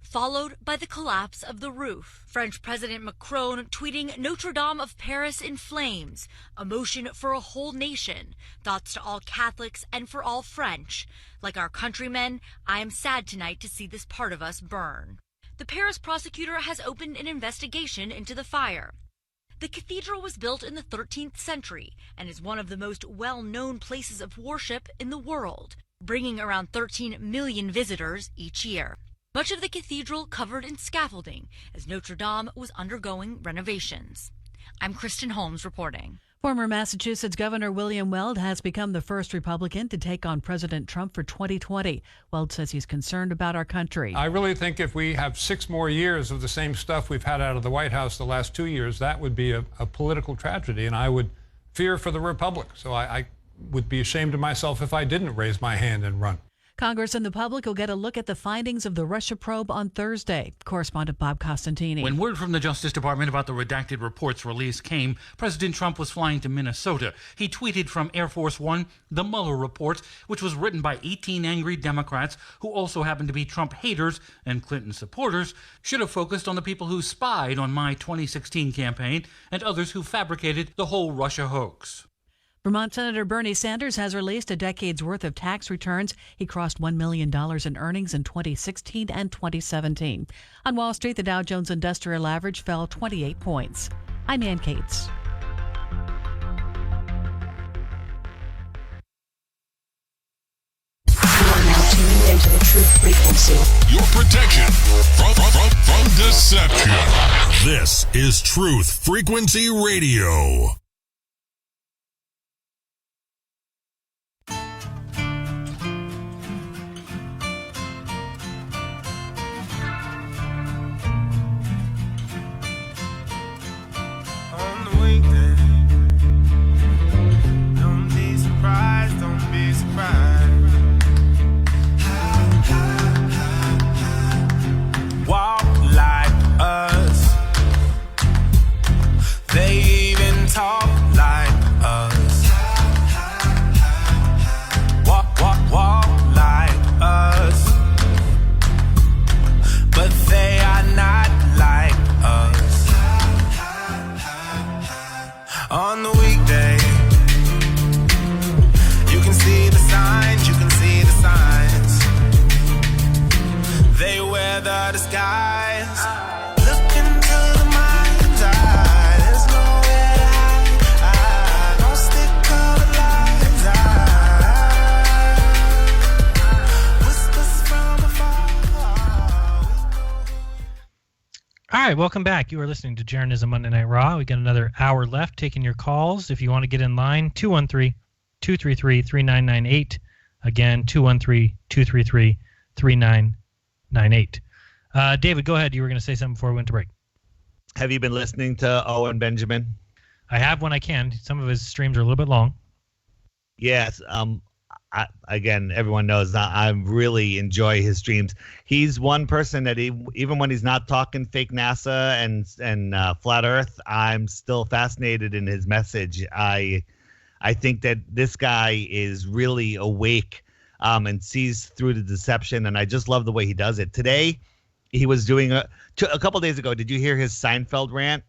followed by the collapse of the roof. French President Macron tweeting Notre Dame of Paris in flames, emotion for a whole nation, thoughts to all Catholics and for all French. Like our countrymen, I am sad tonight to see this part of us burn. The Paris prosecutor has opened an investigation into the fire. The cathedral was built in the 13th century and is one of the most well-known places of worship in the world, bringing around 13 million visitors each year. Much of the cathedral covered in scaffolding as Notre Dame was undergoing renovations. I'm Kristen Holmes reporting. Former Massachusetts Governor William Weld has become the first Republican to take on President Trump for 2020. Weld says he's concerned about our country. I really think if we have 6 more years of the same stuff we've had out of the White House the last 2 years, that would be a political tragedy, and I would fear for the Republic. So I would be ashamed of myself if I didn't raise my hand and run. Congress and the public will get a look at the findings of the Russia probe on Thursday. Correspondent Bob Costantini. When word from the Justice Department about the redacted report's release came, President Trump was flying to Minnesota. He tweeted from Air Force One, the Mueller report, which was written by 18 angry Democrats who also happen to be Trump haters and Clinton supporters, should have focused on the people who spied on my 2016 campaign and others who fabricated the whole Russia hoax. Vermont Senator Bernie Sanders has released a decade's worth of tax returns. He crossed $1 million in earnings in 2016 and 2017. On Wall Street, the Dow Jones Industrial Average fell 28 points. I'm Ann Cates. You are now tuned into the Truth Frequency. Your protection from deception. This is Truth Frequency Radio. Walk like us. They even talk like us. Walk like us. But they are not like us. On the weekday, you can see the signs, They wear the disguise. right, welcome back. You are listening to Jeranism Monday Night Raw. We got another hour left taking your calls. If you want to get in line, 213-233-3998. Again, 213-233-3998. David, go ahead. You were going to say something before we went to break. Have you been listening to Owen Benjamin? I have when I can. Some of his streams are a little bit long. Yes. Again, everyone knows I really enjoy his streams. He's one person that even when he's not talking fake NASA and flat Earth, I'm still fascinated in his message. I think that this guy is really awake and sees through the deception, and I just love the way he does it. Today, he was doing a couple days ago. Did you hear his Seinfeld rant?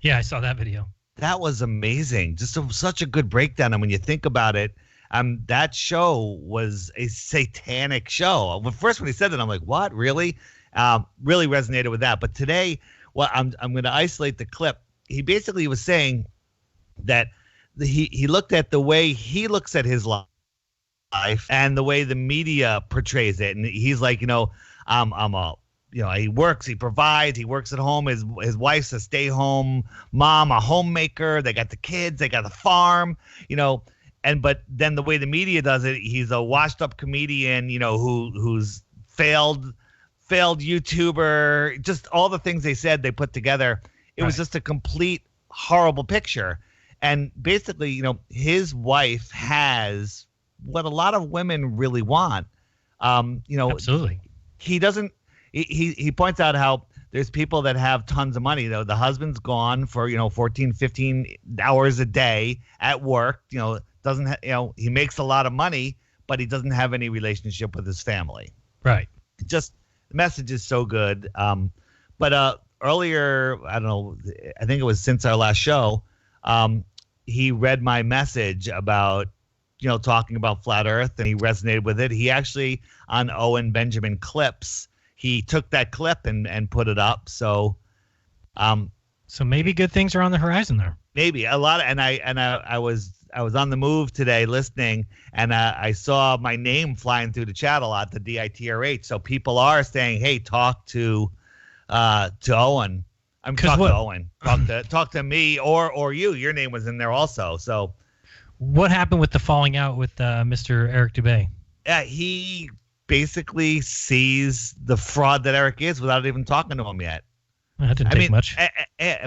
Yeah, I saw that video. That was amazing. Just such a good breakdown. And when you think about it, that show was a satanic show. Well, first when he said that, I'm like, what? Really? Really resonated with that. But today, well, I'm going to isolate the clip. He basically was saying that he looked at the way he looks at his life and the way the media portrays it. And he's like, he works, he provides, he works at home. His wife's a stay-home mom, a homemaker. They got the kids, they got the farm, but then the way the media does it, he's a washed-up comedian, who's failed YouTuber, just all the things they said they put together. It was just a complete horrible picture. And basically, his wife has what a lot of women really want. Absolutely. He doesn't. He points out how there's people that have tons of money. The husband's gone for 14, 15 hours a day at work. Doesn't he makes a lot of money, but he doesn't have any relationship with his family. Right. Just the message is so good. But earlier, I don't know, I think it was since our last show, he read my message about talking about flat Earth, and he resonated with it. He actually, on Owen Benjamin clips, he took that clip and put it up. So maybe good things are on the horizon there. Maybe a lot. I was on the move today listening, and I saw my name flying through the chat a lot, the DITRH. So people are saying, "Hey, talk to Owen." Talk to Owen. Talk to me or you. Your name was in there also. So what happened with the falling out with Mr. Eric Dubay? Yeah, he basically sees the fraud that Eric is without even talking to him yet. That didn't take much.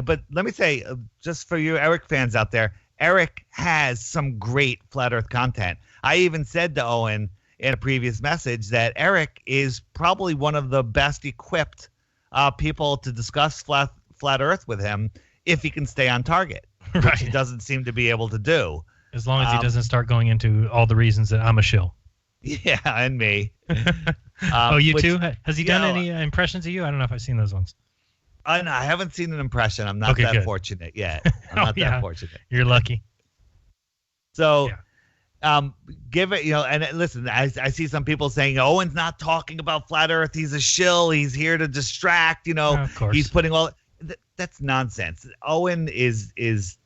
But let me say, just for you Eric fans out there, Eric has some great Flat Earth content. I even said to Owen in a previous message that Eric is probably one of the best equipped people to discuss flat Earth with him if he can stay on target, which he doesn't seem to be able to do. As long as he doesn't start going into all the reasons that I'm a shill. Yeah, and me. You too? Has he done any impressions of you? I don't know if I've seen those ones. I haven't seen an impression. I'm not that fortunate yet. I'm not that fortunate. You're lucky. So, give it, and listen, I see some people saying Owen's not talking about flat Earth. He's a shill. He's here to distract. Of course. He's putting all. That's nonsense. Owen is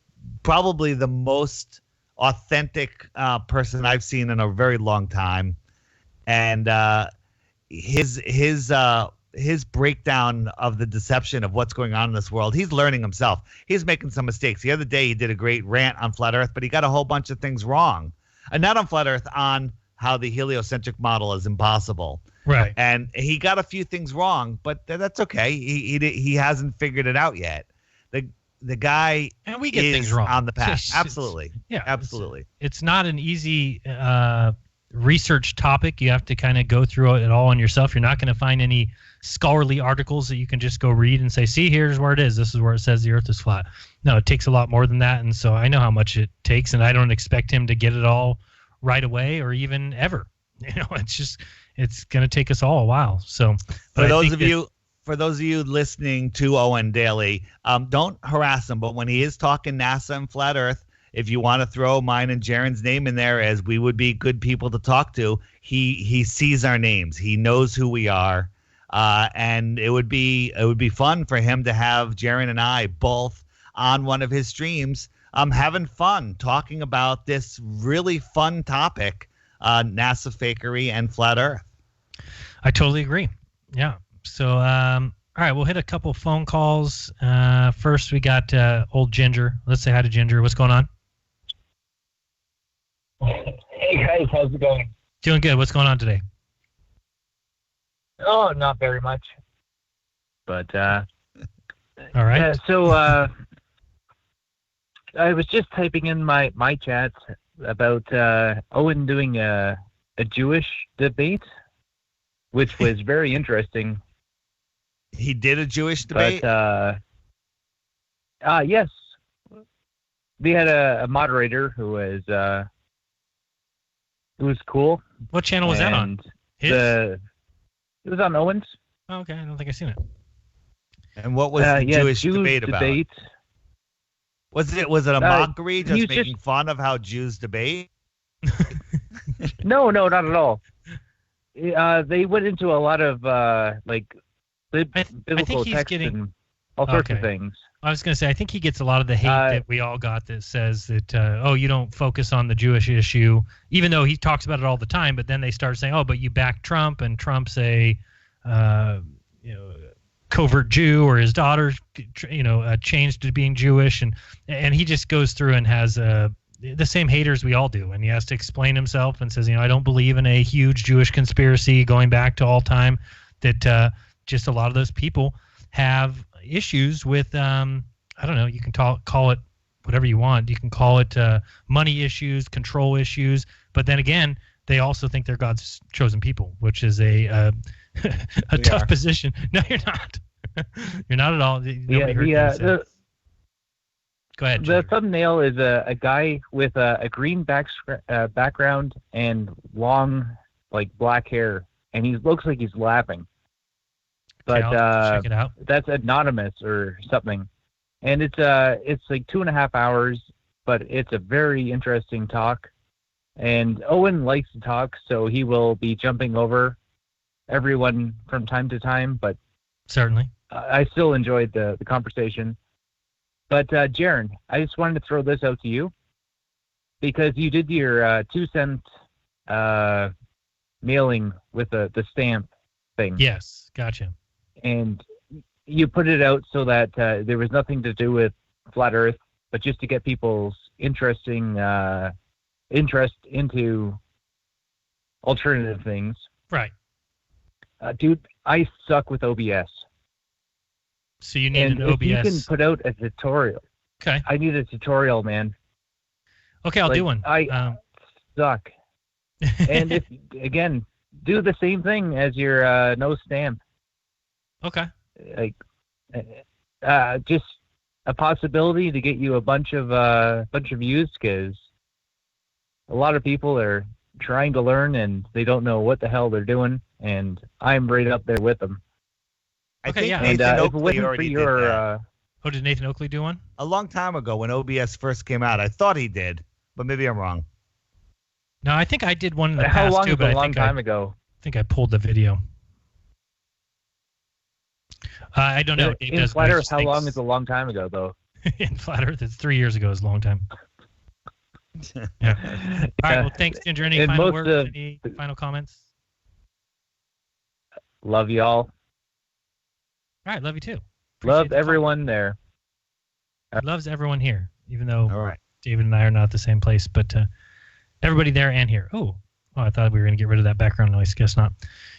probably the most authentic person I've seen in a very long time, and his breakdown of the deception of what's going on in this world. He's learning himself. He's making some mistakes. The other day he did a great rant on flat Earth, but he got a whole bunch of things wrong, and not on flat Earth, on how the heliocentric model is impossible. Right. And he got a few things wrong, but that's okay. He hasn't figured it out yet. The guy and we get things wrong on the path. Absolutely. Yeah, absolutely. It's not an easy research topic. You have to kind of go through it all on yourself. You're not going to find any scholarly articles that you can just go read and say, see, here's where it is. This is where it says the Earth is flat. No, it takes a lot more than that. And so I know how much it takes, and I don't expect him to get it all right away or even ever. It's going to take us all a while. So for those of you listening to Owen daily, don't harass him. But when he is talking NASA and flat Earth, if you want to throw mine and Jeran's name in there, as we would be good people to talk to, he sees our names. He knows who we are, and it would be fun for him to have Jeran and I both on one of his streams, having fun talking about this really fun topic, NASA fakery and flat Earth. I totally agree. Yeah. So All right, we'll hit a couple phone calls. First, we got old Ginger. Let's say hi to Ginger. What's going on? Hey guys, how's it going? Doing good. What's going on today? Oh, not very much. But all right. So I was just typing in my chat about Owen doing a Jewish debate, which was very interesting. He did a Jewish debate? But yes. We had a moderator who was cool. What channel was that on? His? It was on Owen's. Oh, okay, I don't think I've seen it. And what was the Jewish debate about? Debate. Was it a mockery, just making fun of how Jews debate? No, not at all. They went into a lot of biblical text and all sorts of things. I was going to say, I think he gets a lot of the hate that we all got that says that, you don't focus on the Jewish issue, even though he talks about it all the time. But then they start saying, but you back Trump, and Trump's a covert Jew, or his daughter, changed to being Jewish. And he just goes through and has the same haters we all do. And he has to explain himself and says, I don't believe in a huge Jewish conspiracy going back to all time, that just a lot of those people have issues with I don't know, you can call it whatever you want. You can call it money issues, control issues, but then again, they also think they're God's chosen people, which is a tough position. No, you're not. You're not at all. Nobody heard that. Go ahead. The thumbnail is a guy with a green background and long, black hair, and he looks like he's laughing. But I'll check it out. That's anonymous or something, and it's like 2.5 hours, but it's a very interesting talk. And Owen likes to talk, so he will be jumping over everyone from time to time. But certainly, I still enjoyed the conversation. But Jeran, I just wanted to throw this out to you because you did your 2-cent mailing with the stamp thing. Yes, gotcha. And you put it out so that there was nothing to do with Flat Earth, but just to get people's interest into alternative things. Right. Dude, I suck with OBS. So you need an OBS. If you can put out a tutorial. Okay. I need a tutorial, man. Okay, I'll do one. I suck. And if, again, do the same thing as your no stamp. Okay. Just a possibility to get you a bunch of views, because a lot of people are trying to learn and they don't know what the hell they're doing, and I'm right up there with them. I think Nathan Oakley already did that. Did Nathan Oakley do one? A long time ago when OBS first came out. I thought he did, but maybe I'm wrong. No, I think I did one in the How past long too, is but a long time ago? I think I pulled the video. I don't know. In Flat Earth, how long is a long time ago, though? In Flat Earth, it's 3 years ago. Is a long time. Yeah. All right. Well, thanks, Ginger. Any final words? Any final comments? Love you all. All right. Love you too. Love everyone there. Loves everyone here, even though David and I are not at the same place, but everybody there and here. Oh, I thought we were going to get rid of that background noise. Guess not.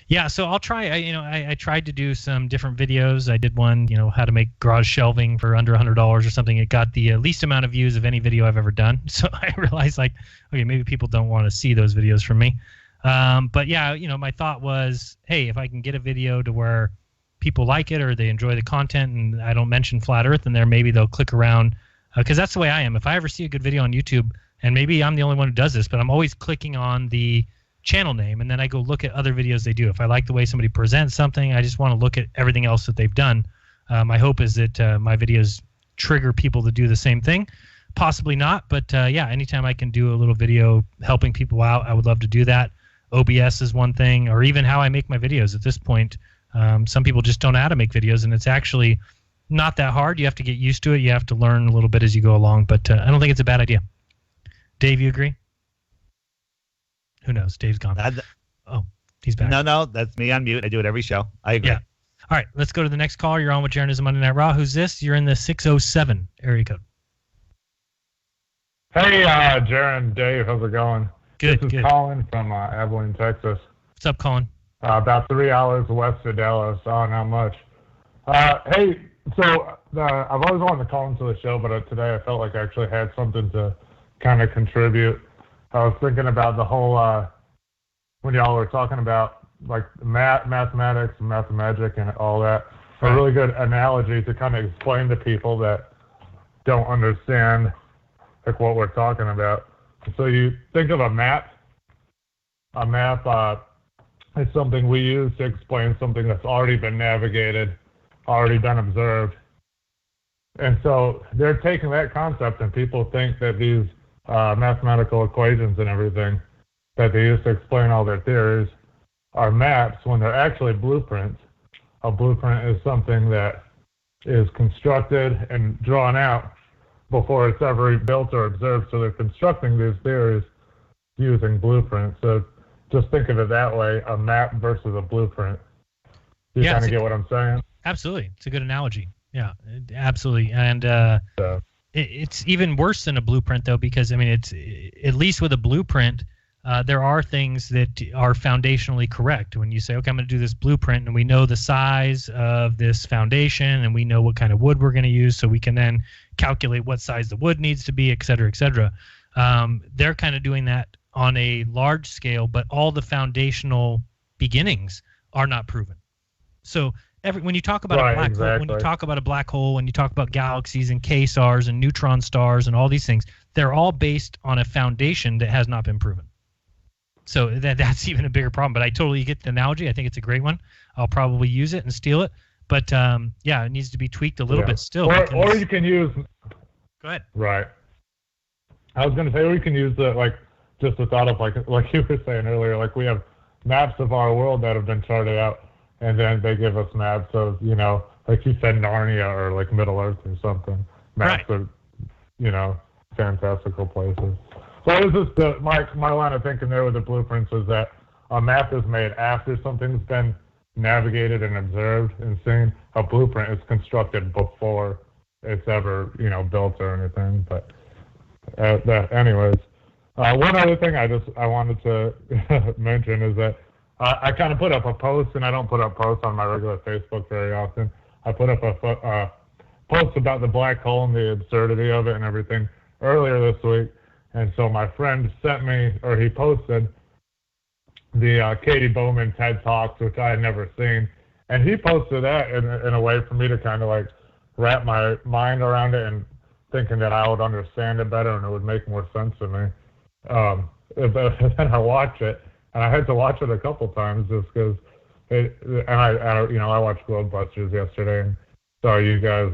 Yeah, so I'll try. I tried to do some different videos. I did one, how to make garage shelving for under $100 or something. It got the least amount of views of any video I've ever done. So I realized, okay, maybe people don't want to see those videos from me. But yeah, my thought was, hey, if I can get a video to where people like it or they enjoy the content and I don't mention Flat Earth in there, maybe they'll click around, because that's the way I am. If I ever see a good video on YouTube, and maybe I'm the only one who does this, but I'm always clicking on the channel name and then I go look at other videos they do. If I like the way somebody presents something, I just want to look at everything else that they've done. My hope is that my videos trigger people to do the same thing. Possibly not, but yeah, anytime I can do a little video helping people out, I would love to do that. OBS is one thing, or even how I make my videos at this point. Some people just don't know how to make videos, and it's actually not that hard. You have to get used to it. You have to learn a little bit as you go along, but I don't think it's a bad idea. Dave, you agree? Who knows? Dave's gone. Oh, he's back. No, that's me on mute. I do it every show. I agree. Yeah. All right, let's go to the next caller. You're on with Jeranism Monday Night Raw. Who's this? You're in the 607 area code. Hey, Jeran, Dave, how's it going? Good, This is good. Colin from Abilene, Texas. What's up, Colin? About 3 hours west of Dallas. Oh, not much. Hey, so I've always wanted to call into the show, but today I felt like I actually had something to kind of contribute. I was thinking about the whole, when y'all were talking about like mathematics and mathemagic and all that, a really good analogy to kind of explain to people that don't understand like what we're talking about. So you think of a map. A map is something we use to explain something that's already been navigated, already been observed. And so they're taking that concept, and people think that these mathematical equations and everything that they use to explain all their theories are maps when they're actually blueprints. A blueprint is something that is constructed and drawn out before it's ever built or observed. So they're constructing these theories using blueprints. So just think of it that way, a map versus a blueprint. You kind of get what I'm saying? Absolutely. It's a good analogy. Yeah, absolutely. And it's even worse than a blueprint, though, because, I mean, it's at least with a blueprint, there are things that are foundationally correct. When you say, okay, I'm going to do this blueprint, and we know the size of this foundation, and we know what kind of wood we're going to use, so we can then calculate what size the wood needs to be, et cetera, et cetera. They're kind of doing that on a large scale, but all the foundational beginnings are not proven. So when you talk about a black hole, when you talk about a black hole, when you talk about galaxies and quasars and neutron stars and all these things, they're all based on a foundation that has not been proven. So that's even a bigger problem. But I totally get the analogy. I think it's a great one. I'll probably use it and steal it. But yeah, it needs to be tweaked a little bit still. Or you can use. Go ahead. Right. I was going to say, or you can use just the thought of like you were saying earlier, like we have maps of our world that have been charted out, and then they give us maps of, like you said, Narnia or like Middle Earth or something. Maps of, fantastical places. So this is my line of thinking there with the blueprints is that a map is made after something's been navigated and observed and seen. A blueprint is constructed before it's ever, built or anything. But anyways, one other thing I wanted to mention is that I kind of put up a post, and I don't put up posts on my regular Facebook very often. I put up a post about the black hole and the absurdity of it and everything earlier this week. And so my friend sent me, or he posted the Katie Bowman TED Talks, which I had never seen. And he posted that in a way for me to kind of like wrap my mind around it and thinking that I would understand it better and it would make more sense to me. But then I watch it, and I had to watch it a couple times just because I watched Globebusters yesterday and saw you guys,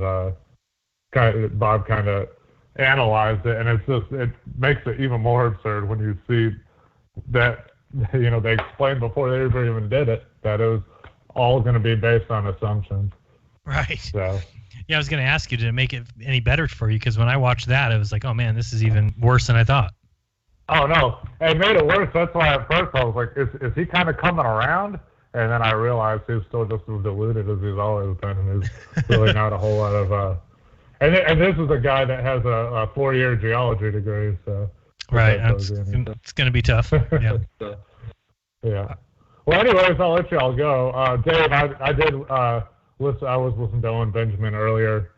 Bob kind of analyzed it, and it makes it even more absurd when you see that, they explained before they ever even did it that it was all going to be based on assumptions. Right. So. Yeah, I was going to ask you to make it any better for you, because when I watched that, it was like, oh man, this is even worse than I thought. Oh no, it made it worse. That's why at first I was like, is he kind of coming around? And then I realized he's still just as deluded as he's always been, and there's really not a whole lot of. And this is a guy that has a 4-year geology degree, so. Right, it's going to be tough. Yeah. Yeah. Well, anyways, I'll let you all go. Dave, I did listen. I was listening to Owen Benjamin earlier,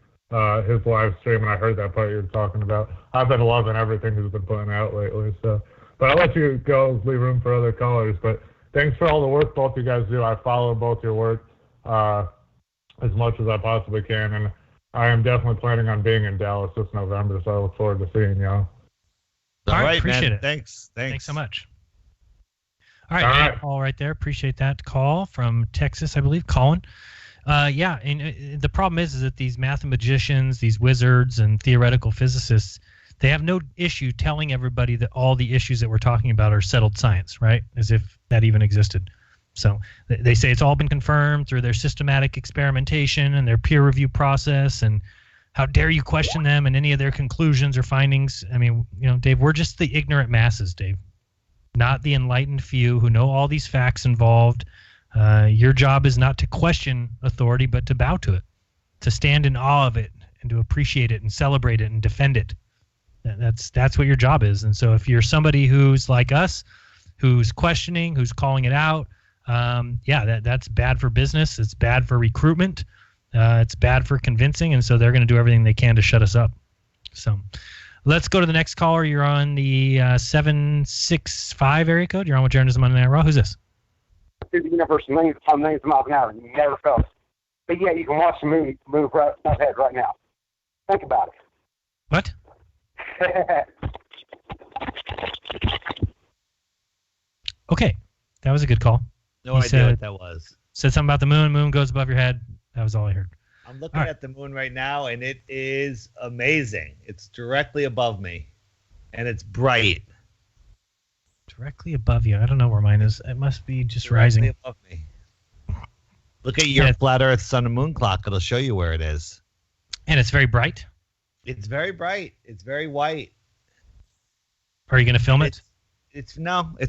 his live stream, and I heard that part you were talking about. I've been loving everything he's been putting out lately. So, but I'll let you go, leave room for other callers. But thanks for all the work both you guys do. I follow both your work as much as I possibly can, and I am definitely planning on being in Dallas this November. So I look forward to seeing y'all. All right, appreciate man. it. Thanks so much. All right. All right there. Appreciate that call from Texas, I believe. Colin. Yeah, and the problem is that these mathematicians, these wizards, and theoretical physicists, they have no issue telling everybody that all the issues that we're talking about are settled science, right? As if that even existed. So they say it's all been confirmed through their systematic experimentation and their peer review process, and how dare you question them and any of their conclusions or findings? I mean, Dave, we're just the ignorant masses, Dave, not the enlightened few who know all these facts involved. Your job is not to question authority, but to bow to it, to stand in awe of it, and to appreciate it and celebrate it and defend it. That's what your job is. And so if you're somebody who's like us, who's questioning, who's calling it out, that's bad for business. It's bad for recruitment. It's bad for convincing. And so they're going to do everything they can to shut us up. So let's go to the next caller. You're on the 765 area code. You're on with Jeranism Monday Night Raw. Who's this? Through the universe, millions upon millions of miles an hour. You never felt it. But yeah, you can watch the moon move right ahead right now. Think about it. What? Okay, that was a good call. No idea what that was. Said something about the moon. Moon goes above your head. That was all I heard. I'm looking at the moon right now, and it is amazing. It's directly above me, and it's bright. Directly above you. I don't know where mine is. It must be just Directly rising. above me. Look at your flat Earth sun and moon clock. It'll show you where it is. And it's very bright. It's very bright. It's very white. Are you going to film it? It's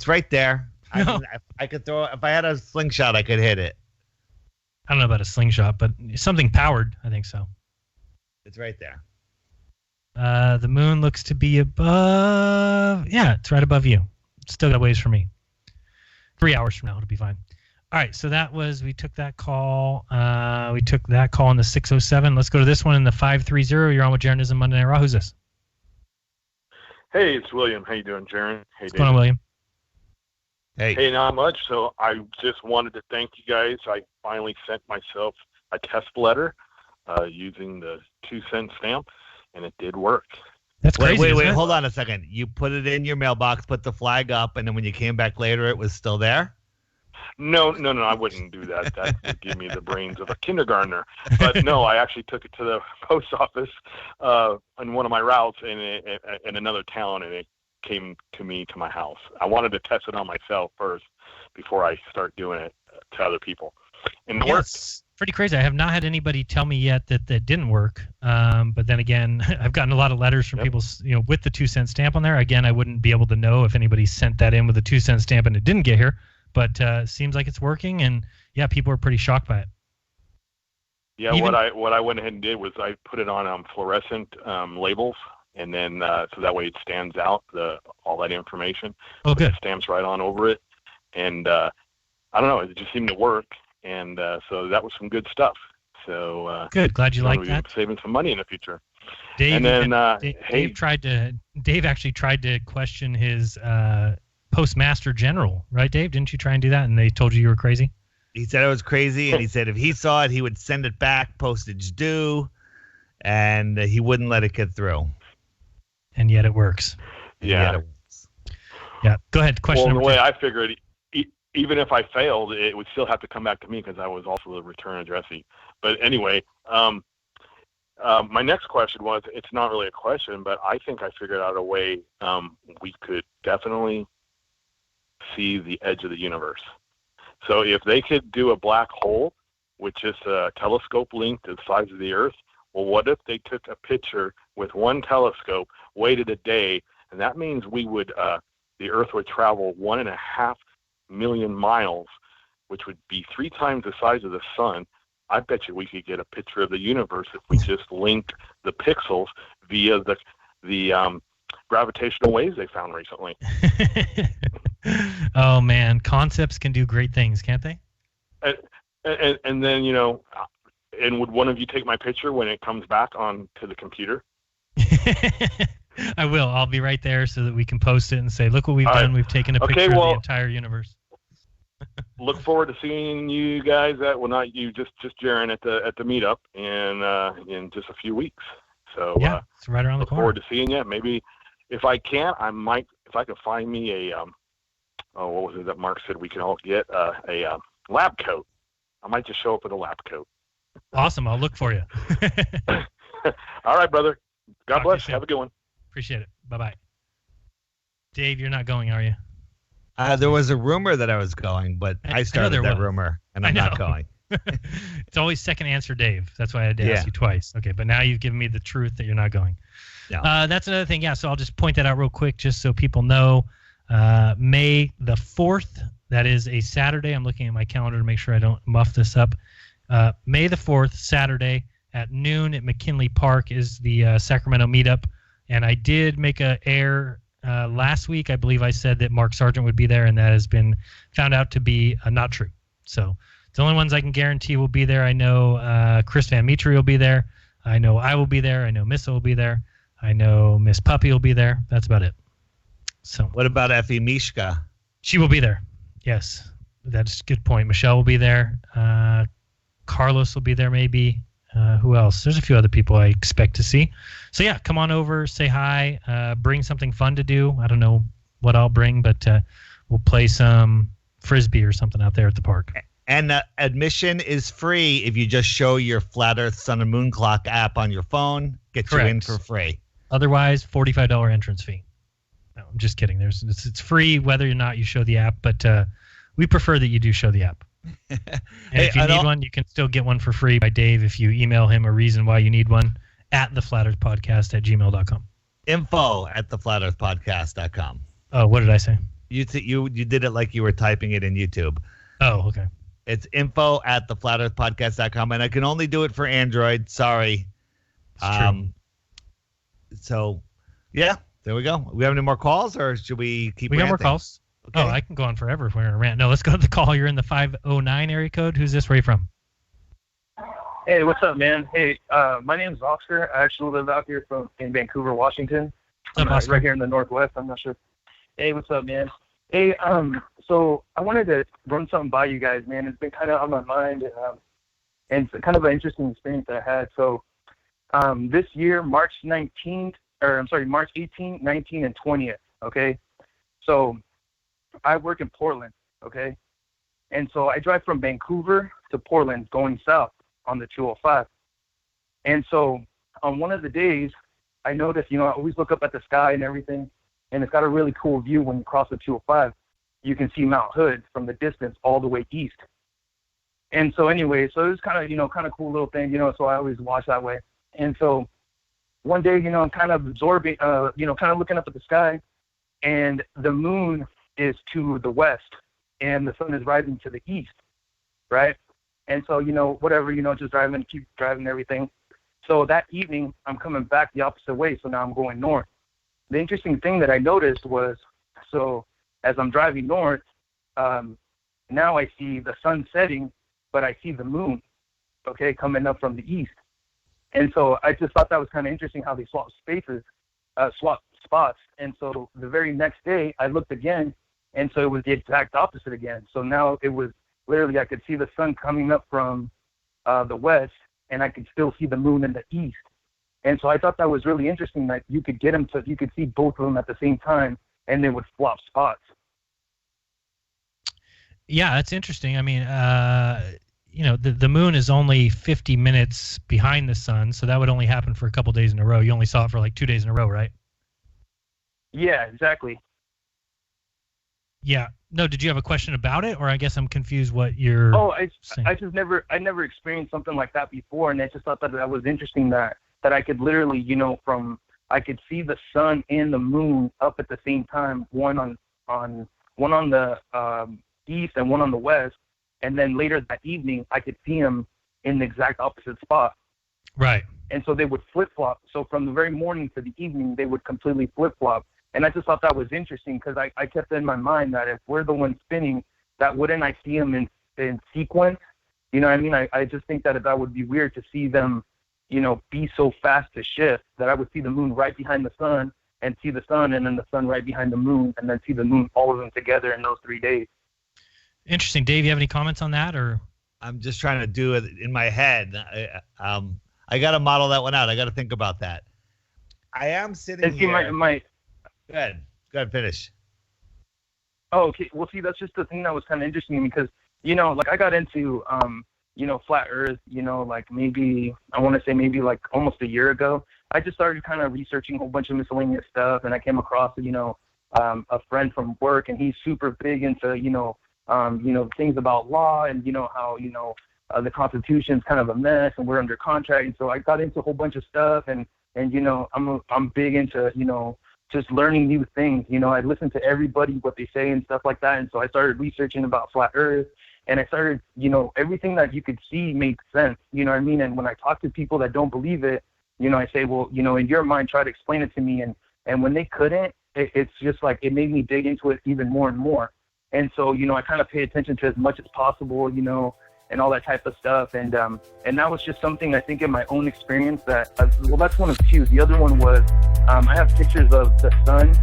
right there. No. I could throw. If I had a slingshot, I could hit it. I don't know about a slingshot, but something powered. I think so. It's right there. The moon looks to be above. Yeah, it's right above you. Still got ways for me. 3 hours from now, it'll be fine. All right, so we took that call. We took that call in the 607. Let's go to this one in the 530. You're on with Jeranism Monday Night Raw. Who's this? Hey, it's William. How you doing, Jeran? Hey, What's going on, William? Hey, not much. So I just wanted to thank you guys. I finally sent myself a test letter using the 2-cent stamp, and it did work. That's crazy. Wait. Hold on a second. You put it in your mailbox, put the flag up, and then when you came back later, it was still there? No, I wouldn't do that. That would give me the brains of a kindergartner. But no, I actually took it to the post office on one of my routes in another town, and it came to me to my house. I wanted to test it on myself first before I start doing it to other people. And it worked. It's pretty crazy. I have not had anybody tell me yet that didn't work. But then again, I've gotten a lot of letters from people, with the 2-cent stamp on there. Again, I wouldn't be able to know if anybody sent that in with a 2-cent stamp and it didn't get here. But it seems like it's working, and yeah, people are pretty shocked by it. Yeah, what I went ahead and did was I put it on fluorescent labels, and then so that way it stands out all that information. Oh, good. It stamps right on over it, and I don't know, it just seemed to work, and so that was some good stuff. So good, glad you like that. Saving some money in the future. Dave, and then Dave actually tried to question his postmaster general, right, Dave? Didn't you try and do that, and they told you were crazy? He said it was crazy, and he said if he saw it, he would send it back, postage due, and he wouldn't let it get through. And yet it works. Yeah. Yeah. Go ahead. Question Well, number the way 2. I figured, even if I failed, it would still have to come back to me because I was also the return addressee. But anyway, my next question was, it's not really a question, but I think I figured out a way we could definitely see the edge of the universe. So if they could do a black hole with just a telescope link to the size of the Earth, well, what if they took a picture with one telescope, waited a day, and that means the Earth would travel 1.5 million miles, which would be 3 times the size of the sun. I bet you we could get a picture of the universe if we just linked the pixels via the gravitational waves they found recently. Oh man, concepts can do great things, can't they? And then and would one of you take my picture when it comes back on to the computer? I will. I'll be right there so that we can post it and say, look what we've done. We've taken a picture of the entire universe. Look forward to seeing you guys not you, just Jeran at the meetup in just a few weeks. So yeah, it's right around the corner. Look forward to seeing you. Maybe if I can, I might, if I could find me a what was it that Mark said we can all get a lab coat. I might just show up with a lab coat. Awesome. I'll look for you. All right, brother. God bless. Have a good one. Appreciate it. Bye-bye. Dave, you're not going, are you? There was a rumor that I was going, but I started that rumor, and I'm not going. It's always second answer, Dave. That's why I had to ask you twice. Okay, but now you've given me the truth that you're not going. Yeah. That's another thing. Yeah, so I'll just point that out real quick just so people know. May the 4th, That is a Saturday. I'm looking at my calendar to make sure I don't muff this up. May the 4th, Saturday at noon at McKinley Park is the Sacramento meetup. And I did make a air last week. I believe I said that Mark Sargent would be there, and that has been found out to be not true. So the only ones I can guarantee will be there. I know Chris Van Mitri will be there. I know I will be there. I know Missa will be there. I know Miss Puppy will be there. That's about it. So what about Effie Mishka? She will be there. Yes, that's a good point. Michelle will be there. Carlos will be there maybe. Who else? There's a few other people I expect to see. So yeah, come on over, say hi, bring something fun to do. I don't know what I'll bring, but we'll play some Frisbee or something out there at the park. And admission is free if you just show your Flat Earth Sun and Moon Clock app on your phone. Get Correct. You in for free. Otherwise, $45 entrance fee. No, I'm just kidding. It's free whether or not you show the app, but we prefer that you do show the app. And if you need one, you can still get one for free by Dave if you email him a reason why you need one at theflatearthpodcast@gmail.com. info@theflatearthpodcast.com. Oh, what did I say? You did it like you were typing it in YouTube. Oh, okay. It's info@theflatearthpodcast.com, and I can only do it for Android. Sorry. So, yeah, there we go. We have any more calls, or should we keep? We got ranting? more calls. Okay. Oh, I can go on forever if we're in a rant. No, let's go to the call. You're in the 509 area code. Who's this? Where are you from? Hey, what's up, man? Hey, my name's Oscar. I actually live out here in Vancouver, Washington. What's up, Oscar? Right here in the Northwest. I'm not sure. Hey, what's up, man? Hey, so I wanted to run something by you guys, man. It's been kind of on my mind, and it's kind of an interesting experience that I had. So, this year, March 18th, 19th, and 20th, okay? So, I work in Portland, okay? And so I drive from Vancouver to Portland going south on the 205. And so on one of the days, I noticed, I always look up at the sky and everything, and it's got a really cool view when you cross the 205. You can see Mount Hood from the distance all the way east. And so anyway, so it was kind of cool little thing, so I always watch that way. And so one day, I'm kind of absorbing, kind of looking up at the sky, and the moon is to the west and the sun is rising to the east, right? And so, whatever, just keep driving and everything. So that evening, I'm coming back the opposite way, so now I'm going north. The interesting thing that I noticed was, so as I'm driving north, now I see the sun setting, but I see the moon, okay, coming up from the east. And so I just thought that was kind of interesting how they swap spots. And so the very next day, I looked again, and so it was the exact opposite again. So now it was literally, I could see the sun coming up from the west, and I could still see the moon in the east. And so I thought that was really interesting that you could get them so you could see both of them at the same time, and they would flop spots. Yeah, that's interesting. I mean, the moon is only 50 minutes behind the sun, so that would only happen for a couple days in a row. You only saw it for like 2 days in a row, right? Yeah, exactly. Yeah. No, did you have a question about it, or I guess I'm confused what you're saying? I never experienced something like that before, and I just thought that was interesting that I could literally, I could see the sun and the moon up at the same time, one on the east and one on the west, and then later that evening I could see them in the exact opposite spot. Right. And so they would flip-flop. So from the very morning to the evening, they would completely flip-flop. And I just thought that was interesting because I kept in my mind that if we're the ones spinning, that wouldn't I see them in sequence? You know what I mean? I just think that would be weird to see them, be so fast to shift that I would see the moon right behind the sun and see the sun and then the sun right behind the moon and then see the moon, all of them together in those 3 days. Interesting. Dave, you have any comments on that? Or I'm just trying to do it in my head. I got to model that one out. I got to think about that. I am sitting here. Go ahead, finish. Oh, okay. Well, see, that's just the thing that was kind of interesting because, I got into, flat earth, maybe almost a year ago. I just started kind of researching a whole bunch of miscellaneous stuff, and I came across, a friend from work, and he's super big into, things about law and, how, the Constitution's kind of a mess and we're under contract. And so I got into a whole bunch of stuff and I'm big into, just learning new things. You know, I listened to everybody, what they say and stuff like that. And so I started researching about flat earth, and I started, you know, everything that you could see makes sense. You know what I mean? And when I talk to people that don't believe it, you know, I say, well, you know, in your mind, try to explain it to me. And when they couldn't, it's just like, it made me dig into it even more and more. And so, you know, I kind of pay attention to as much as possible, you know, and all that type of stuff. And that was just something I think in my own experience that, well, that's one of two. The other one was, I have pictures of the sun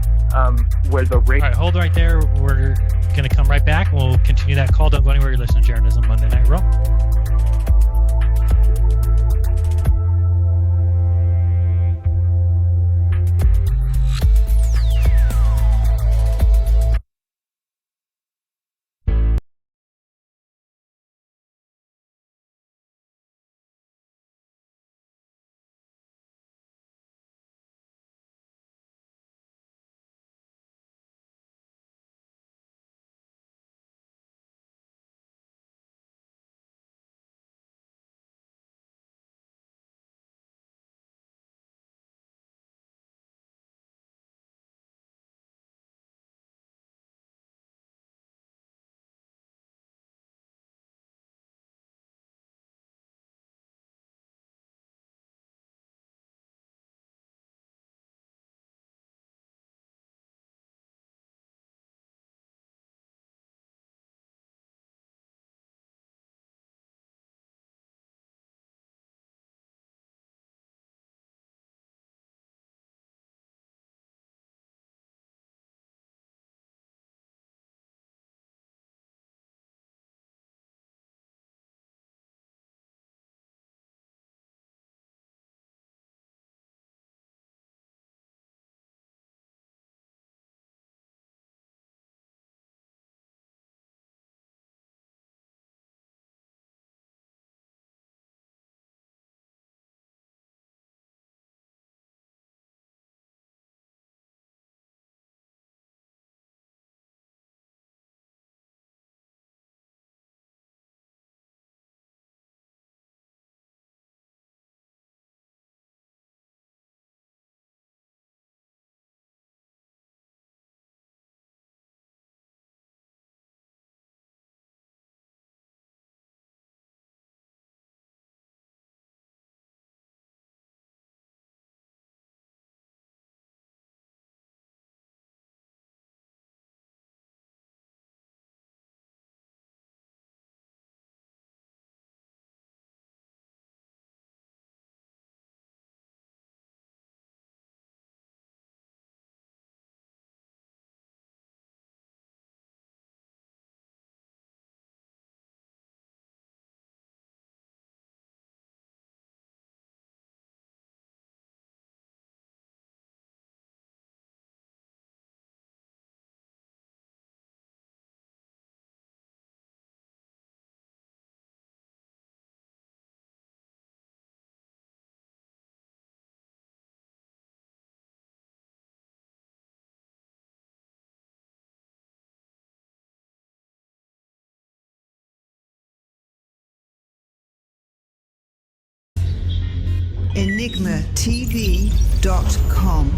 where the rays. All right, hold right there. We're going to come right back. We'll continue that call. Don't go anywhere. You're listening to Jeranism Monday Night Raw. EnigmaTV.com.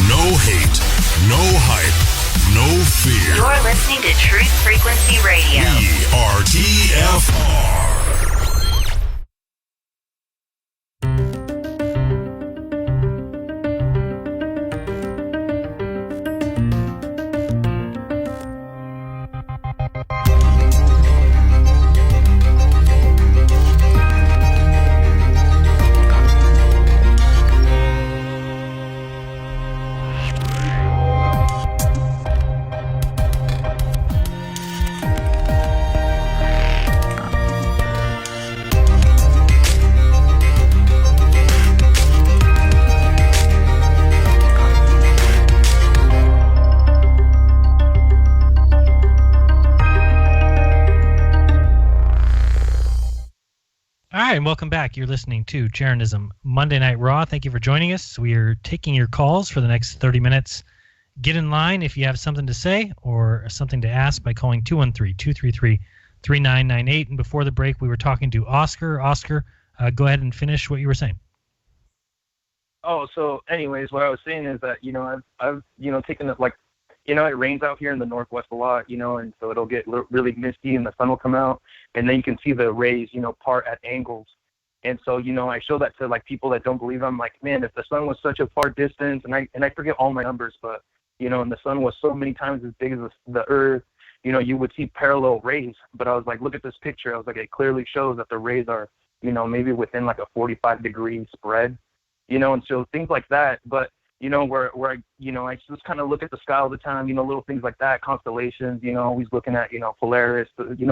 No hate, no hype, no fear. You're listening to Truth Frequency Radio. We are TFR. And welcome back. You're listening to Jeranism Monday Night Raw. Thank you for joining us. We are taking your calls for the next 30 minutes. Get in line if you have something to say or something to ask by calling 3998. And before the break, we were talking to Oscar. Oscar, go ahead and finish what you were saying. Oh, so anyways, what I was saying is that, I've taken it like, it rains out here in the Northwest a lot, and so it'll get really misty and the sun will come out, and then you can see the rays, part at angles. And so, I show that to like people that don't believe. I'm like, man, if the sun was such a far distance, and I forget all my numbers, but, and the sun was so many times as big as the earth, you would see parallel rays. But I was like, look at this picture. I was like, it clearly shows that the rays are, maybe within like a 45-degree spread, and so things like that. But, where I just kind of look at the sky all the time, little things like that, constellations, always looking at, Polaris,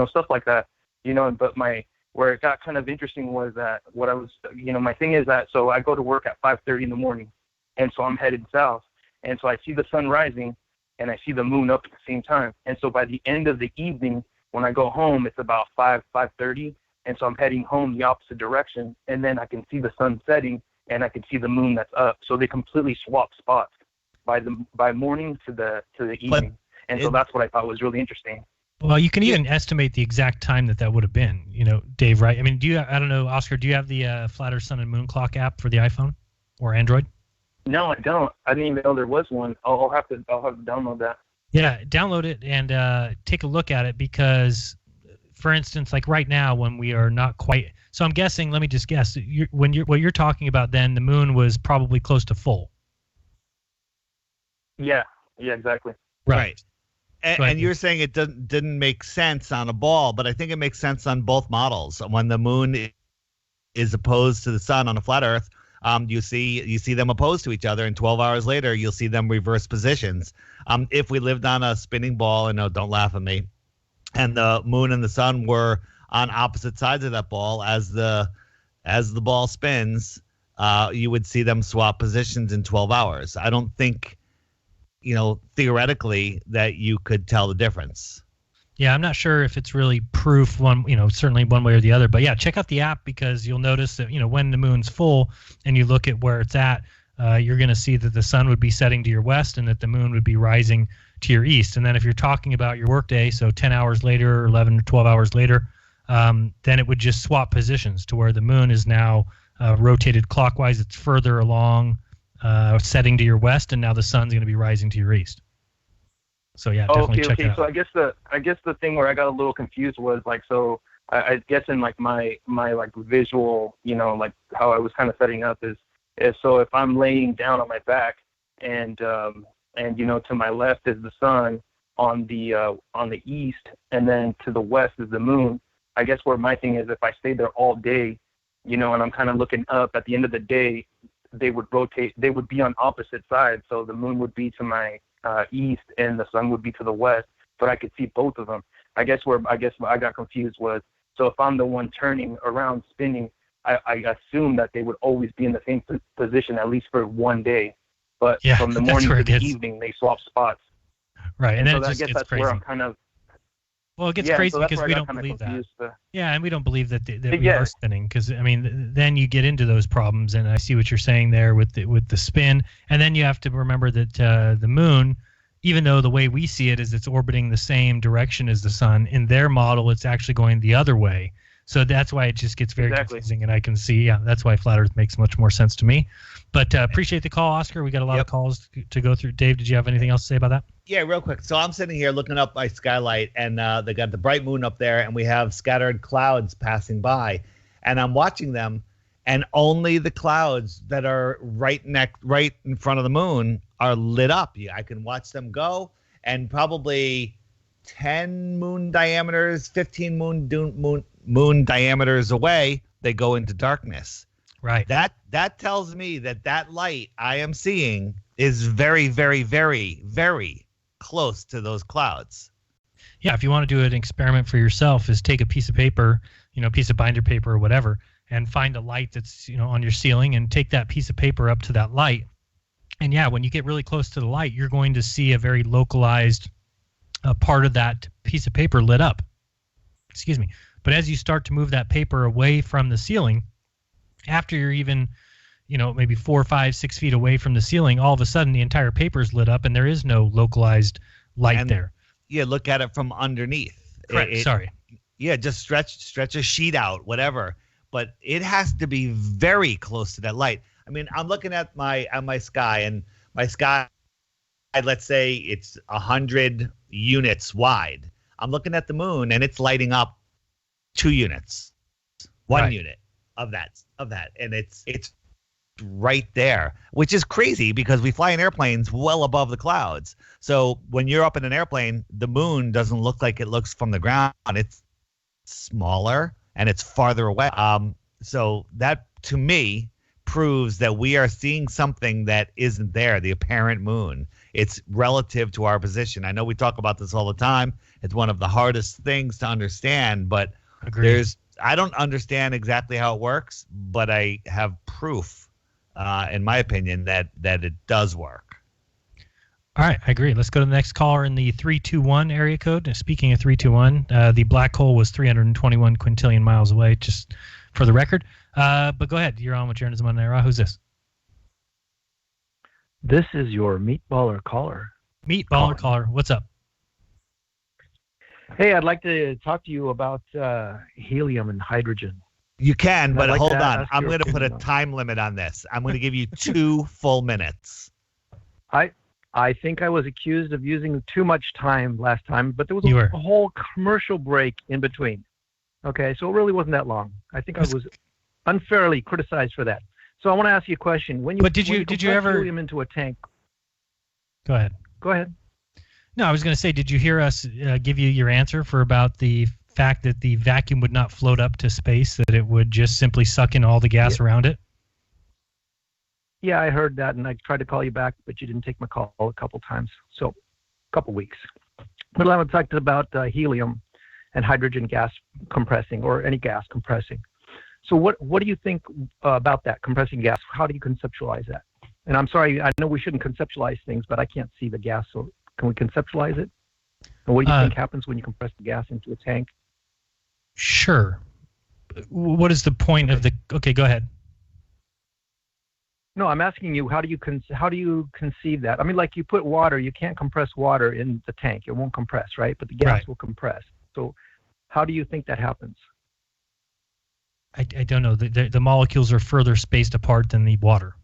stuff like that, but where it got kind of interesting was that what I was, my thing is that, so I go to work at 5:30 in the morning, and so I'm headed south, and so I see the sun rising, and I see the moon up at the same time, and so by the end of the evening, when I go home, it's about 5:30, and so I'm heading home the opposite direction, and then I can see the sun setting, and I can see the moon that's up. So they completely swap spots by morning to the evening. And so that's what I thought was really interesting. Well, you can even estimate the exact time that would have been, Dave, right? I mean, I don't know, Oscar, do you have the Flat Earth Sun and Moon Clock app for the iPhone or Android? No, I don't. I didn't even know there was one. I'll have to download that. Yeah, download it and take a look at it because, for instance, like right now when we are not quite. So I'm guessing. Let me just guess. What you're talking about, then the moon was probably close to full. Yeah, exactly. Right. And you're saying it didn't make sense on a ball, but I think it makes sense on both models. When the moon is opposed to the sun on a flat Earth, you see them opposed to each other, and 12 hours later you'll see them reverse positions. If we lived on a spinning ball, and no, don't laugh at me, and the moon and the sun were on opposite sides of that ball as the ball spins, you would see them swap positions in 12 hours. I don't think, theoretically that you could tell the difference. Yeah, I'm not sure if it's really proof certainly one way or the other. But yeah, check out the app because you'll notice that, when the moon's full and you look at where it's at, you're going to see that the sun would be setting to your west and that the moon would be rising to your east. And then if you're talking about your workday, so 10 hours later, 11 or 12 hours later, then it would just swap positions to where the moon is now rotated clockwise. It's further along, setting to your west, and now the sun's going to be rising to your east. So yeah, definitely check it out. So I guess the thing where I got a little confused was like, so I guess in like my like visual, like how I was kind of setting up is so if I'm laying down on my back and to my left is the sun on the east, and then to the west is the moon. I guess where my thing is, if I stay there all day, and I'm kind of looking up, at the end of the day, they would rotate. They would be on opposite sides. So the moon would be to my east and the sun would be to the west, but I could see both of them. I guess what I got confused was, so if I'm the one turning around, spinning, I assume that they would always be in the same position, at least for one day. But from the morning to the evening, they swap spops. Right, and then so it just I guess gets that's crazy. where I'm kind of. Well, it gets crazy because we don't believe that. Yeah, and we don't believe that we are spinning because, I mean, then you get into those problems, and I see what you're saying there with the spin. And then you have to remember that the moon, even though the way we see it is it's orbiting the same direction as the sun, in their model it's actually going the other way. So that's why it just gets very confusing, and I can see, that's why Flat Earth makes much more sense to me. But appreciate the call, Oscar. We got a lot of calls to go through. Dave, did you have anything else to say about that? Yeah, real quick. So I'm sitting here looking up my skylight, and they got the bright moon up there, and we have scattered clouds passing by, and I'm watching them, and only the clouds that are right in front of the moon are lit up. I can watch them go, and probably 10 moon diameters, 15 moon diameters away, they go into darkness. Right. That tells me that light I am seeing is very, very, very, very close to those clouds. Yeah, if you want to do an experiment for yourself, is take a piece of paper, piece of binder paper or whatever, and find a light that's, on your ceiling, and take that piece of paper up to that light. And yeah, when you get really close to the light, you're going to see a very localized part of that piece of paper lit up. Excuse me. But as you start to move that paper away from the ceiling, after you're even, maybe 4, 5, 6 feet away from the ceiling, all of a sudden the entire paper is lit up and there is no localized light there. Yeah, look at it from underneath. Correct. Sorry. Yeah, just stretch a sheet out, whatever. But it has to be very close to that light. I mean, I'm looking at my sky, and my sky, let's say it's 100 units wide. I'm looking at the moon, and it's lighting up 2 units, 1 unit of that, and it's right there, which is crazy because we fly in airplanes well above the clouds. So when you're up in an airplane, the moon doesn't look like it looks from the ground. It's smaller and it's farther away. So that to me proves that we are seeing something that isn't there, the apparent moon. It's relative to our position. I know we talk about this all the time. It's one of the hardest things to understand, but I don't understand exactly how it works, but I have proof, in my opinion, that it does work. All right, I agree. Let's go to the next caller in the 321 area code. Speaking of 321, the black hole was 321 quintillion miles away, just for the record. But go ahead. You're on with Jeranism RAW. Who's this? This is your meatballer caller. Meatballer caller. What's up? Hey, I'd like to talk to you about helium and hydrogen. You can, but I'd like hold to on. ask I'm your going to put a opinion on it. time limit on this. I'm going to give you 2 full minutes. I think I was accused of using too much time last time, but there was You a were. whole commercial break in between. Okay, so it really wasn't that long. I think I was unfairly criticized for that. So I want to ask you a question. When you But did you compress ever- helium into a tank? Go ahead. Go ahead. No, I was going to say, did you hear us give you your answer for about the fact that the vacuum would not float up to space, that it would just simply suck in all the gas around it? Yeah, I heard that, and I tried to call you back, but you didn't take my call a couple times. So, a couple weeks. But I want to talk about helium and hydrogen gas compressing, or any gas compressing. So what do you think about that, compressing gas? How do you conceptualize that? And I'm sorry, I know we shouldn't conceptualize things, but I can't see the gas, so can we conceptualize it? And what do you think happens when you compress the gas into a tank? Sure. What is the point of the... Okay, go ahead. No, I'm asking you, how do you conceive that? I mean, like you put water, you can't compress water in the tank. It won't compress, right? But the gas will compress. So how do you think that happens? I don't know. The molecules are further spaced apart than the water,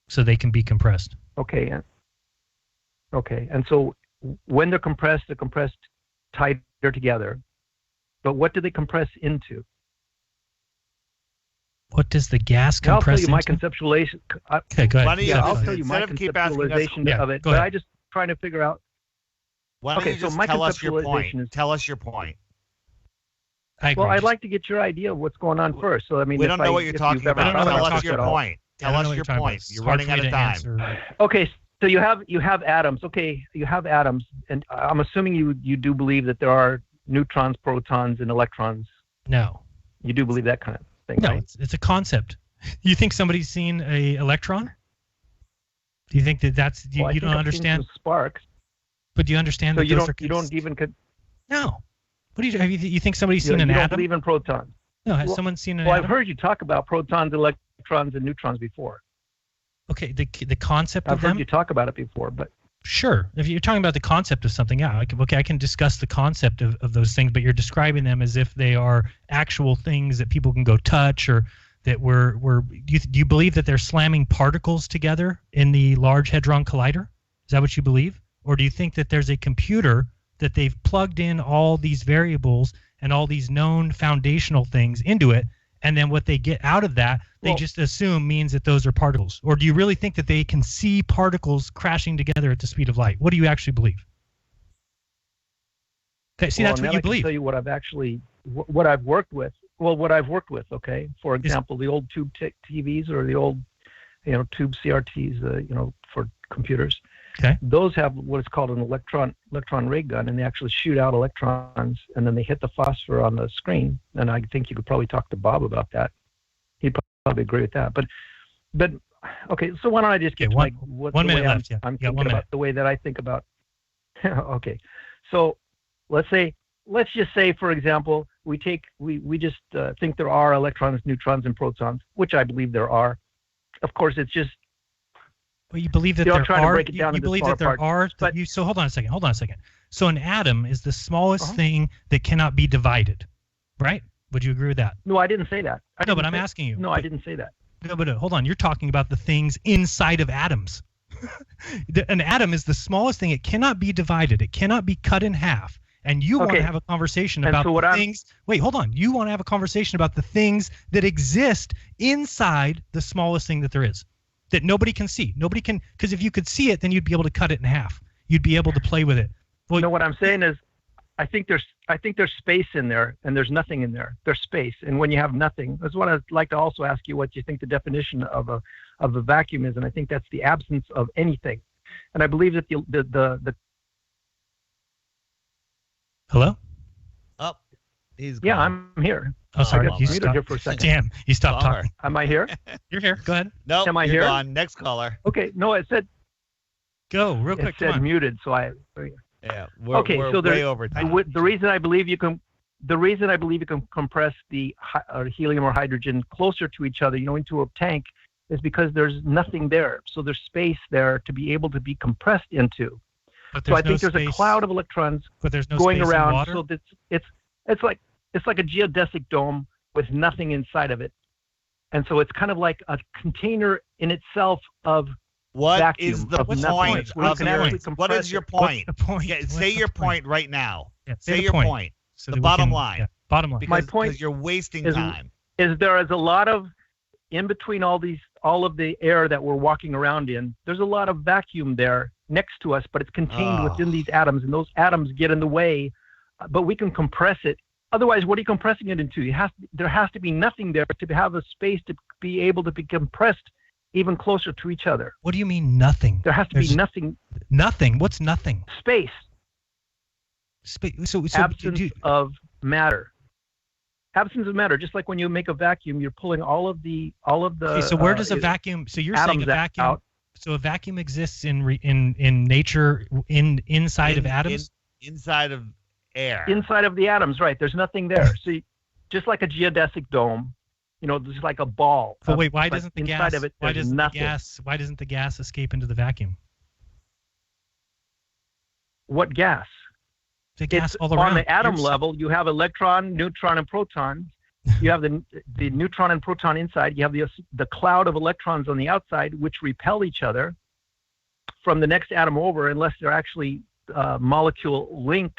so they can be compressed. Okay. And so when they're compressed tighter together. But what do they compress into? What does the gas compress I'll tell you my into? conceptualization. Okay, go ahead. I'll tell you my conceptualization of it. go But ahead. I'm just trying to figure out. Why don't Okay, you just so my tell us your point? conceptualization is- Tell us your point. Well, I'd like to get your idea of what's going on first. So I mean, We don't know what you're talking about. Tell us your point. Tell us your point. You're running out of time. Okay, so you have atoms. Okay, you have atoms, and I'm assuming you do believe that there are neutrons, protons, and electrons. No. You do believe that kind of thing, No, right? it's a concept. You think somebody's seen a electron? Do you think that's you, Well, I you think don't I've seen understand? some sparks. But do you understand So that you those don't are you don't even No. What do you think somebody's seen you an don't atom? believe in protons? No, has someone seen an Well, atom? I've heard you talk about protons, electrons, and neutrons before. Okay, the concept I've of heard them. you talk about it before, but Sure. If you're talking about the concept of something, yeah, I can discuss the concept of those things, but you're describing them as if they are actual things that people can go touch, or that do you believe that they're slamming particles together in the Large Hadron Collider? Is that what you believe? Or do you think that there's a computer that they've plugged in all these variables and all these known foundational things into it, and then what they get out of that, they just assume means that those are particles? Or do you really think that they can see particles crashing together at the speed of light? What do you actually believe? Okay, see, that's what you I can believe. tell you what I've actually, what I've worked with. Well, what I've worked with, okay? For example, the old tube TVs or the old, tube CRTs, for computers. Okay. Those have what is called an electron ray gun, and they actually shoot out electrons, and then they hit the phosphor on the screen. And I think you could probably talk to Bob about that. He'd probably agree with that. But okay. So why don't I just get to one minute left? Yeah. I'm Yeah, thinking 1 minute. about the way that I think about. Okay. So let's just say, for example, we just think there are electrons, neutrons, and protons, which I believe there are. Of course, it's just. Well, you believe that I'm there trying to are. break it down You into believe smaller that there parts, are. So hold on a second. So an atom is the smallest thing that cannot be divided, right? Would you agree with that? No, I didn't say that. No, but I'm asking you. No, I didn't say that. No, but hold on. You're talking about the things inside of atoms. An atom is the smallest thing. It cannot be divided. It cannot be cut in half. And you want to have a conversation about the things. Wait, hold on. You want to have a conversation about the things that exist inside the smallest thing that there is, that nobody can see. Nobody can, because if you could see it, then you'd be able to cut it in half. You'd be able to play with it. Well, no, what I'm saying is, I think there's space in there, and there's nothing in there. There's space, and when you have nothing, that's what I'd like to also ask you. What you think the definition of a vacuum is, and I think that's the absence of anything. And I believe that the Hello? Oh, he's gone. Yeah, I'm here. Oh, sorry. I got muted here for a second. Damn, you stopped talking. Am I here? You're here. Go ahead. No, Am I you're here? gone. Next caller. Okay. No, it said. Go real quick. It said muted, so I. Yeah. We're way over time. The reason I believe you can compress the helium or hydrogen closer to each other, into a tank, is because there's nothing there. So there's space there to be able to be compressed into. So I think there's a cloud of electrons going around. So it's like a geodesic dome with nothing inside of it, and so it's kind of like a container in itself of vacuum. Is the point what is your point? Say your point right now. Yeah, say your point. So the bottom line. Yeah, bottom line. My point because you're wasting time. Is there is a lot of in between all of the air that we're walking around in. There's a lot of vacuum there next to us, but it's contained within these atoms, and those atoms get in the way. But we can compress it. Otherwise, what are you compressing it into? There has to be nothing there to have a space to be able to be compressed even closer to each other. What do you mean nothing? There has to be nothing. Nothing. What's nothing? Space. So absence of matter. Absence of matter. Just like when you make a vacuum, you're pulling all of the. Okay, so where does a vacuum? So you're saying a vacuum. Out. So a vacuum exists in nature inside of atoms. Inside of air. Inside of the atoms, right? There's nothing there. So just like a geodesic dome, there's like a ball. But wait, why doesn't the inside gas? Of it, why doesn't nothing. Why doesn't the gas escape into the vacuum? What gas? The gas all around. On the atom level, you have electron, neutron, and proton. You have the neutron and proton inside. You have the cloud of electrons on the outside, which repel each other from the next atom over, unless they're actually molecule linked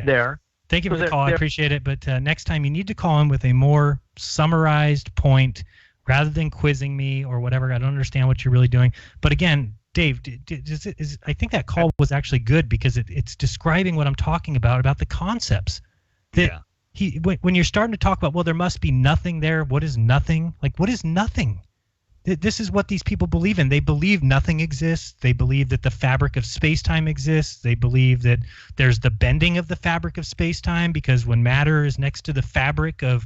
there. Thank you for the call. I appreciate it. But next time you need to call in with a more summarized point rather than quizzing me or whatever. I don't understand what you're really doing. But again, Dave, I think that call was actually good because it's describing what I'm talking about the concepts. When you're starting to talk about, well, there must be nothing there. What is nothing? Like, what is nothing? This is what these people believe in. They believe nothing exists. They believe that the fabric of space-time exists. They believe that there's the bending of the fabric of space-time because when matter is next to the fabric of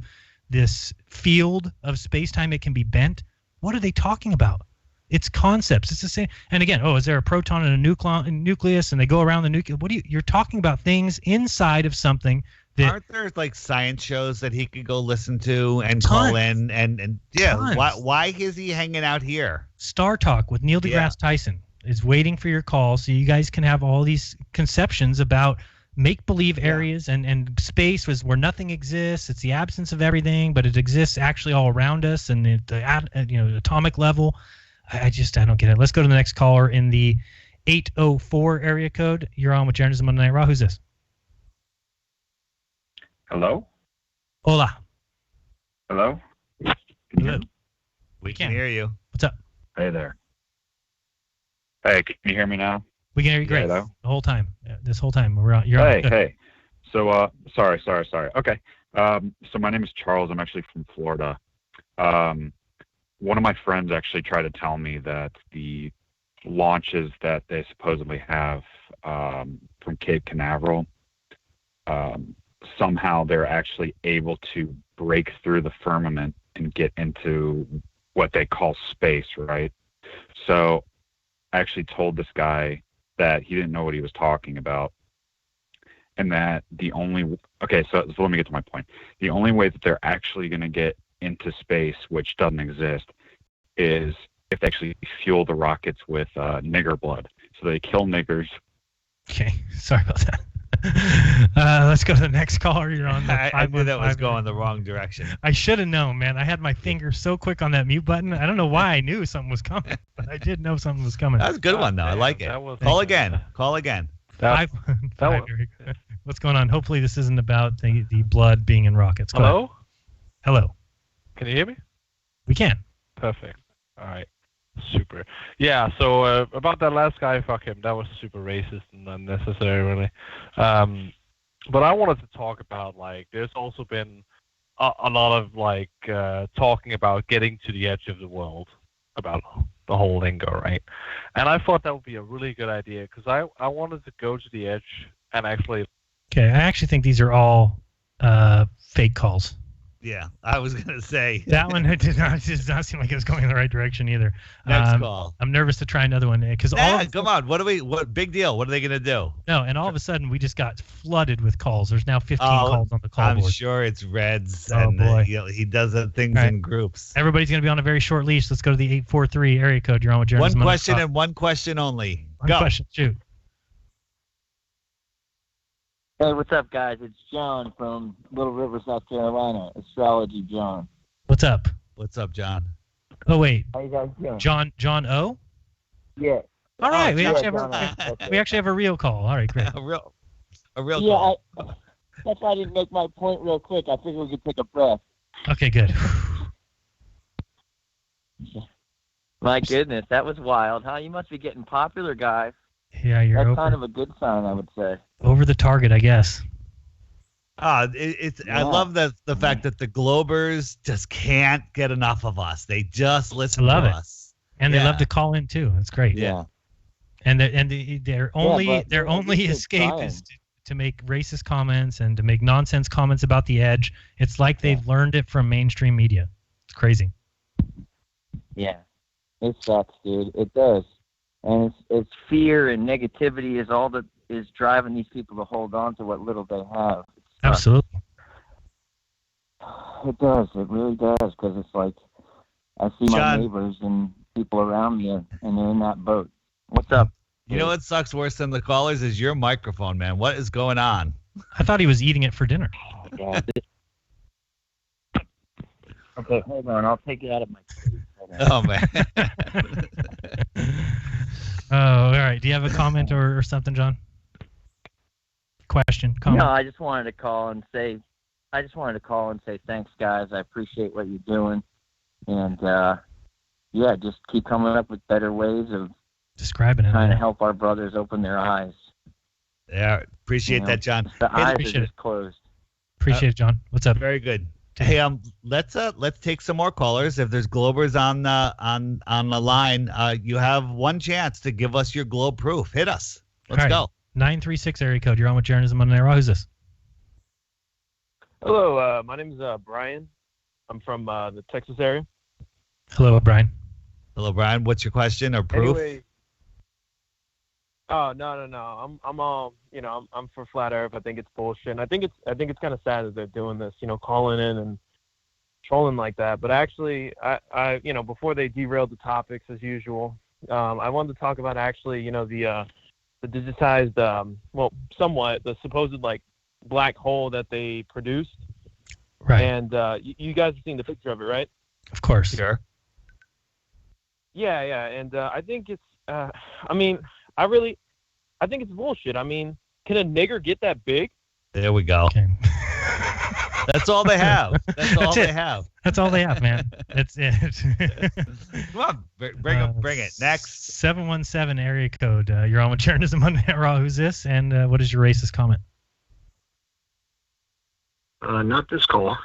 this field of space-time, it can be bent. What are they talking about? It's concepts. It's the same. And again, is there a proton and a nucleus, and they go around the nucleus? You're talking about things inside of something. Aren't there like science shows that he could go listen to and call in and why is he hanging out here? Star Talk with Neil deGrasse Tyson is waiting for your call so you guys can have all these conceptions about make-believe areas and space was where nothing exists. It's the absence of everything, but it exists actually all around us and at the atomic level. I don't get it. Let's go to the next caller in the 804 area code. You're on with Jeranism Monday Night Raw. Who's this? Hello? Hola. Hello? Hello. We can hear you. What's up? Hey there. Hey, can you hear me now? We can hear you great. Hello? The whole time. This whole time. You're on. Hey. So, sorry. Okay. So my name is Charles. I'm actually from Florida. One of my friends actually tried to tell me that the launches that they supposedly have from Cape Canaveral, somehow they're actually able to break through the firmament and get into what they call space, right? So I actually told this guy that he didn't know what he was talking about, and that so let me get to my point. The only way that they're actually going to get into space, which doesn't exist, is if they actually fuel the rockets with nigger blood. So they kill niggers. Okay, sorry about that. Let's go to the next caller. You're on the I knew that was going the wrong direction. I should have known, man. I had my finger so quick on that mute button. I don't know why I knew something was coming, but I did know something was coming. That was a good one, though. I like it. Call again. Call again. Five, what's going on? Hopefully this isn't about the blood being in rockets. Go Hello? ahead. Hello. Can you hear me? We can. Perfect. All right. Super. Yeah, so about that last guy, fuck him. That was super racist and unnecessary, really. But I wanted to talk about, like, there's also been a lot of, like, talking about getting to the edge of the world, about the whole lingo, right? And I thought that would be a really good idea, because I wanted to go to the edge and actually... Okay, I actually think these are all fake calls. Yeah, I was going to say. That one did not seem like it was going in the right direction either. Next call. I'm nervous to try another one because come on. What big deal? What are they going to do? No, and all of a sudden we just got flooded with calls. There's now 15 calls on the call board. I'm sure it's Reds. Oh, and boy. He does things in groups. Everybody's going to be on a very short leash. Let's go to the 843 area code. You're on with Jeranism. One question and one question only. One question. Shoot. Hey, what's up, guys? It's John from Little River, South Carolina. Astrology John. What's up? What's up, John? Oh, wait. How you guys doing? John O? Yeah. All right. We actually John have a real call. All right, great. a real yeah, call. That's why I didn't make my point real quick. I figured we could take a breath. Okay, good. My goodness, that was wild, huh? You must be getting popular, guys. Yeah, you're That's over, kind of a good sign, I would say. over the target, I guess. I love the fact that the Globers just can't get enough of us. They just listen to us. And they love to call in too. That's great. Yeah. And their only escape is to make racist comments and to make nonsense comments about the edge. It's like they've learned it from mainstream media. It's crazy. Yeah. It sucks, dude. It does. And it's fear and negativity is all that is driving these people to hold on to what little they have. Absolutely. It does. It really does. Because it's like I see my neighbors and people around me, and they're in that boat. What's up? You know what sucks worse than the callers is your microphone, man. What is going on? I thought he was eating it for dinner. Okay, hold on. I'll take it out of my face. Oh, man. Oh, all right. Do you have a comment or something, John? Question, comment? No, I just wanted to call and say thanks, guys. I appreciate what you're doing, and just keep coming up with better ways of describing it. Trying to help our brothers open their eyes. Yeah, appreciate that, John. The eyes are just closed. Appreciate it, John. What's up? Very good. Hey, let's take some more callers. If there's Globers on the line, you have one chance to give us your globe proof. Hit us. Let's go. 936 area code. You're on with Jeranism RAW. Who's this? Hello, my name is Brian. I'm from the Texas area. Hello, Brian. Hello, Brian. What's your question or proof? Anyway, oh no. I'm for flat Earth. I think it's bullshit. And I think it's kind of sad that they're doing this. Calling in and trolling like that. But actually, I before they derailed the topics as usual, I wanted to talk about actually, the digitized, somewhat the supposed like black hole that they produced. Right. And you guys have seen the picture of it, right? Of course. Sure. Yeah. And I think it's, I think it's bullshit. I mean, can a nigger get that big? There we go. Okay. That's all they have. That's all they have. That's all they have, man. That's it. Come on, bring it. Next. 717 area code. You're on with Jeranism RAW. Who's this? And what is your racist comment? Not this call.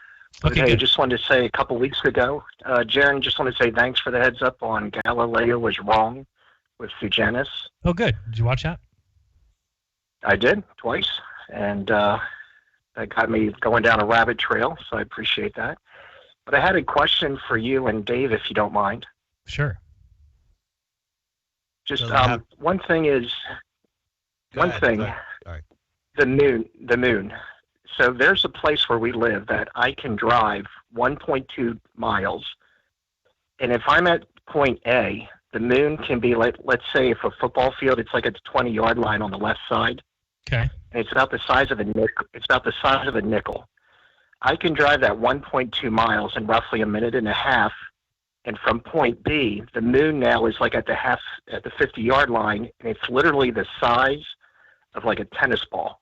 Okay, hey, good. just wanted to say a couple weeks ago, Jeran, just wanted to say thanks for the heads up on Galileo was wrong with Fuganis. Oh, good. Did you watch that? I did, twice. And that got me going down a rabbit trail, so I appreciate that. But I had a question for you and Dave, if you don't mind. Sure. Just one thing is, All right. the moon. So there's a place where we live that I can drive 1.2 miles. And if I'm at point A, the moon can be like, let's say if a football field, it's like at the 20-yard line on the left side. Okay. And it's about the size of a nickel. It's about the size of a nickel. I can drive that 1.2 miles in roughly a minute and a half, and from point B, the moon now is like at the 50-yard line, and it's literally the size of like a tennis ball.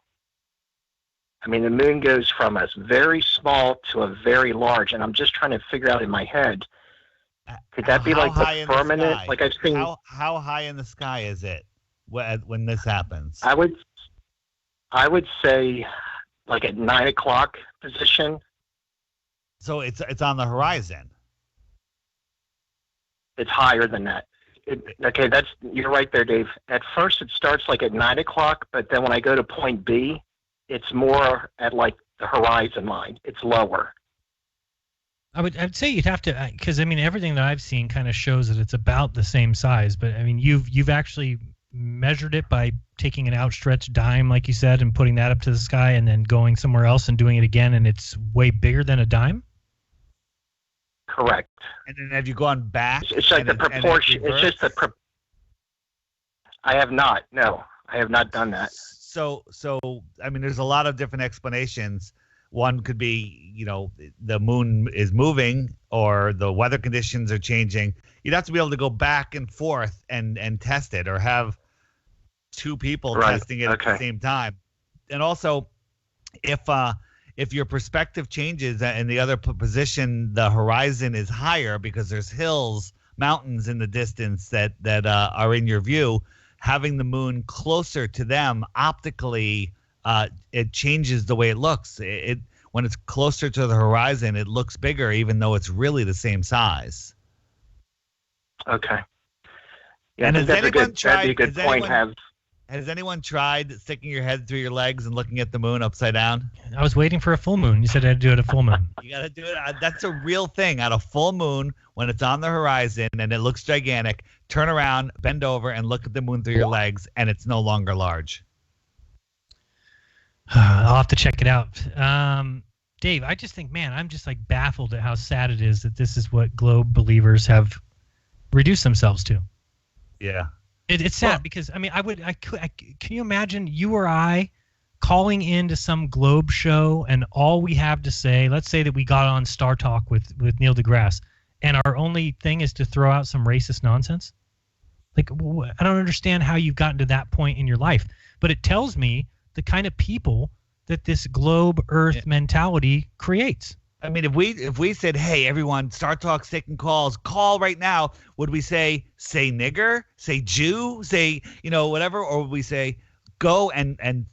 I mean, the moon goes from a very small to a very large, and I'm just trying to figure out in my head, could that be like the firmament? Like I've seen. How high in the sky is it when this happens? I would say like at 9 o'clock position. So it's on the horizon. It's higher than that. Okay, you're right there, Dave. At first, it starts like at 9 o'clock, but then when I go to point B, it's more at like the horizon line. It's lower. I'd say you'd have to, because I mean everything that I've seen kind of shows that it's about the same size. But I mean you've actually measured it by taking an outstretched dime, like you said, and putting that up to the sky, and then going somewhere else and doing it again, and it's way bigger than a dime. Correct. And then have you gone back? It's like the proportion. It's just the. I have not. No, I have not done that. So I mean, there's a lot of different explanations. One could be, the moon is moving or the weather conditions are changing. You'd have to be able to go back and forth and test it, or have two people testing it at the same time. And also, if your perspective changes and the other position, the horizon is higher because there's hills, mountains in the distance that are in your view, having the moon closer to them optically, it changes the way it looks. When it's closer to the horizon, it looks bigger, even though it's really the same size. Okay. Yeah, and that'd be a good point. Has anyone tried sticking your head through your legs and looking at the moon upside down? I was waiting for a full moon. You said I had to do it at a full moon. You got to do it. That's a real thing. At a full moon, when it's on the horizon and it looks gigantic, turn around, bend over, and look at the moon through your legs, and it's no longer large. I'll have to check it out. Dave, I just think, man, I'm just like baffled at how sad it is that this is what globe believers have reduced themselves to. Yeah. It's sad because, I mean, can you imagine you or I calling into some globe show and all we have to say, let's say that we got on Star Talk with Neil deGrasse, and our only thing is to throw out some racist nonsense? Like, I don't understand how you've gotten to that point in your life, but it tells me the kind of people that this globe earth mentality creates. I mean, if we said, hey, everyone, Star Talk's taking calls, call right now, would we say nigger, say Jew, say, whatever? Or would we say, go and in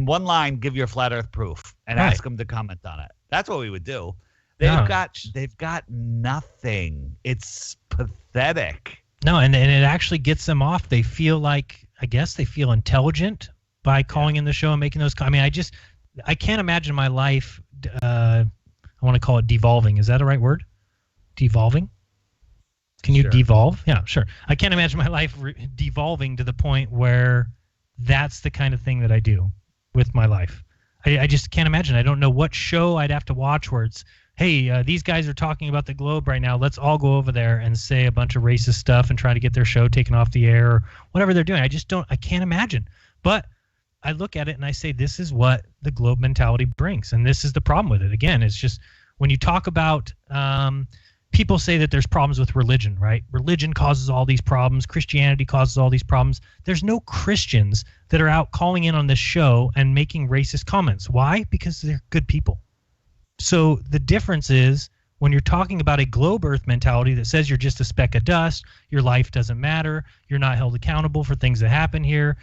one line, give your flat earth proof and ask them to comment on it? That's what we would do. They've got nothing. It's pathetic. No, and it actually gets them off. They feel like, I guess they feel intelligent by calling in the show and making those comments. I mean, I can't imagine my life, I want to call it devolving. Is that a right word? Devolving? Can you devolve? Yeah, sure. I can't imagine my life devolving to the point where that's the kind of thing that I do with my life. I just can't imagine. I don't know what show I'd have to watch where it's, hey, these guys are talking about the globe right now. Let's all go over there and say a bunch of racist stuff and try to get their show taken off the air or whatever they're doing. I can't imagine. But I look at it and I say, this is what the globe mentality brings. And this is the problem with it. Again, it's just when you talk about people say that there's problems with religion, right? Religion causes all these problems. Christianity causes all these problems. There's no Christians that are out calling in on this show and making racist comments. Why? Because they're good people. So the difference is when you're talking about a globe earth mentality that says you're just a speck of dust, your life doesn't matter, you're not held accountable for things that happen here,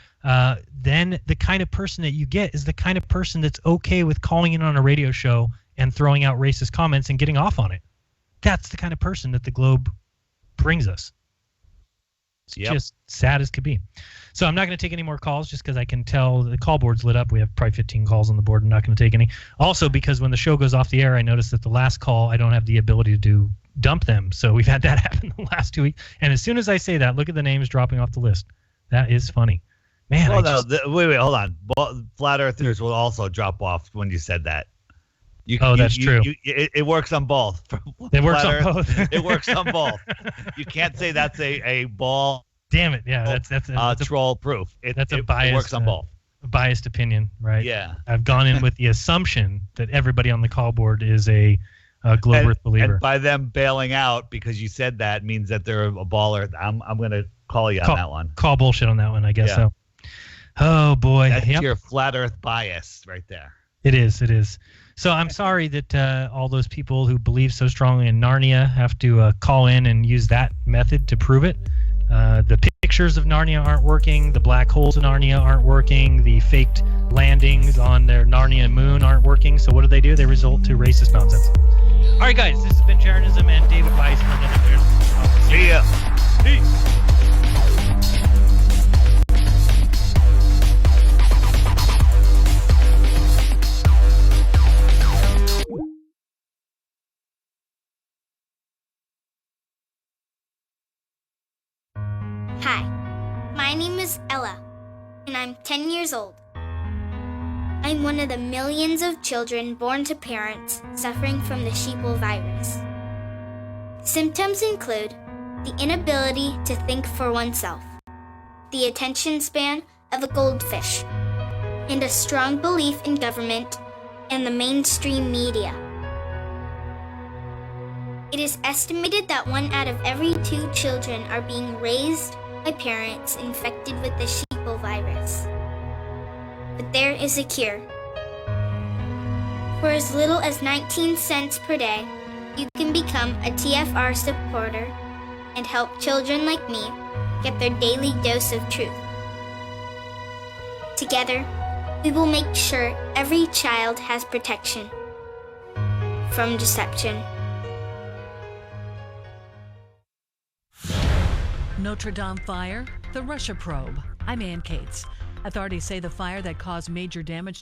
then the kind of person that you get is the kind of person that's okay with calling in on a radio show and throwing out racist comments and getting off on it. That's the kind of person that the globe brings us. It's just sad as could be. So I'm not going to take any more calls just because I can tell the call board's lit up. We have probably 15 calls on the board. I'm not going to take any. Also, because when the show goes off the air, I noticed that the last call, I don't have the ability to dump them. So we've had that happen the last 2 weeks. And as soon as I say that, look at the names dropping off the list. That is funny. Man, wait, hold on. Flat earthers will also drop off when you said that. That's true. It works on both. It works on both. It works on both. You can't say that's a ball. Damn it! Yeah, that's troll proof. That's a bias. It works on both. biased opinion, right? Yeah. I've gone in with the assumption that everybody on the call board is a globe Earth believer. And by them bailing out because you said that means that they're a baller. I'm going to call you on that one. Call bullshit on that one, I guess Yeah. so. Oh, boy. That's Yep. your flat Earth bias right there. It is. So I'm sorry that all those people who believe so strongly in Narnia have to call in and use that method to prove it. The pictures of Narnia aren't working. The black holes in Narnia aren't working. The faked landings on their Narnia moon aren't working. So what do? They result to racist nonsense. All right, guys. This has been Jeranism and David Weiss for another year. See ya. Peace. Hi, my name is Ella, and I'm 10 years old. I'm one of the millions of children born to parents suffering from the sheeple virus. Symptoms include the inability to think for oneself, the attention span of a goldfish, and a strong belief in government and the mainstream media. It is estimated that 1 out of every 2 children are being raised by parents infected with the sheeple virus. But there is a cure. For as little as 19 cents per day, you can become a TFR supporter and help children like me get their daily dose of truth. Together, we will make sure every child has protection from deception. Notre Dame fire, the Russia probe. I'm Ann Cates. Authorities say the fire that caused major damage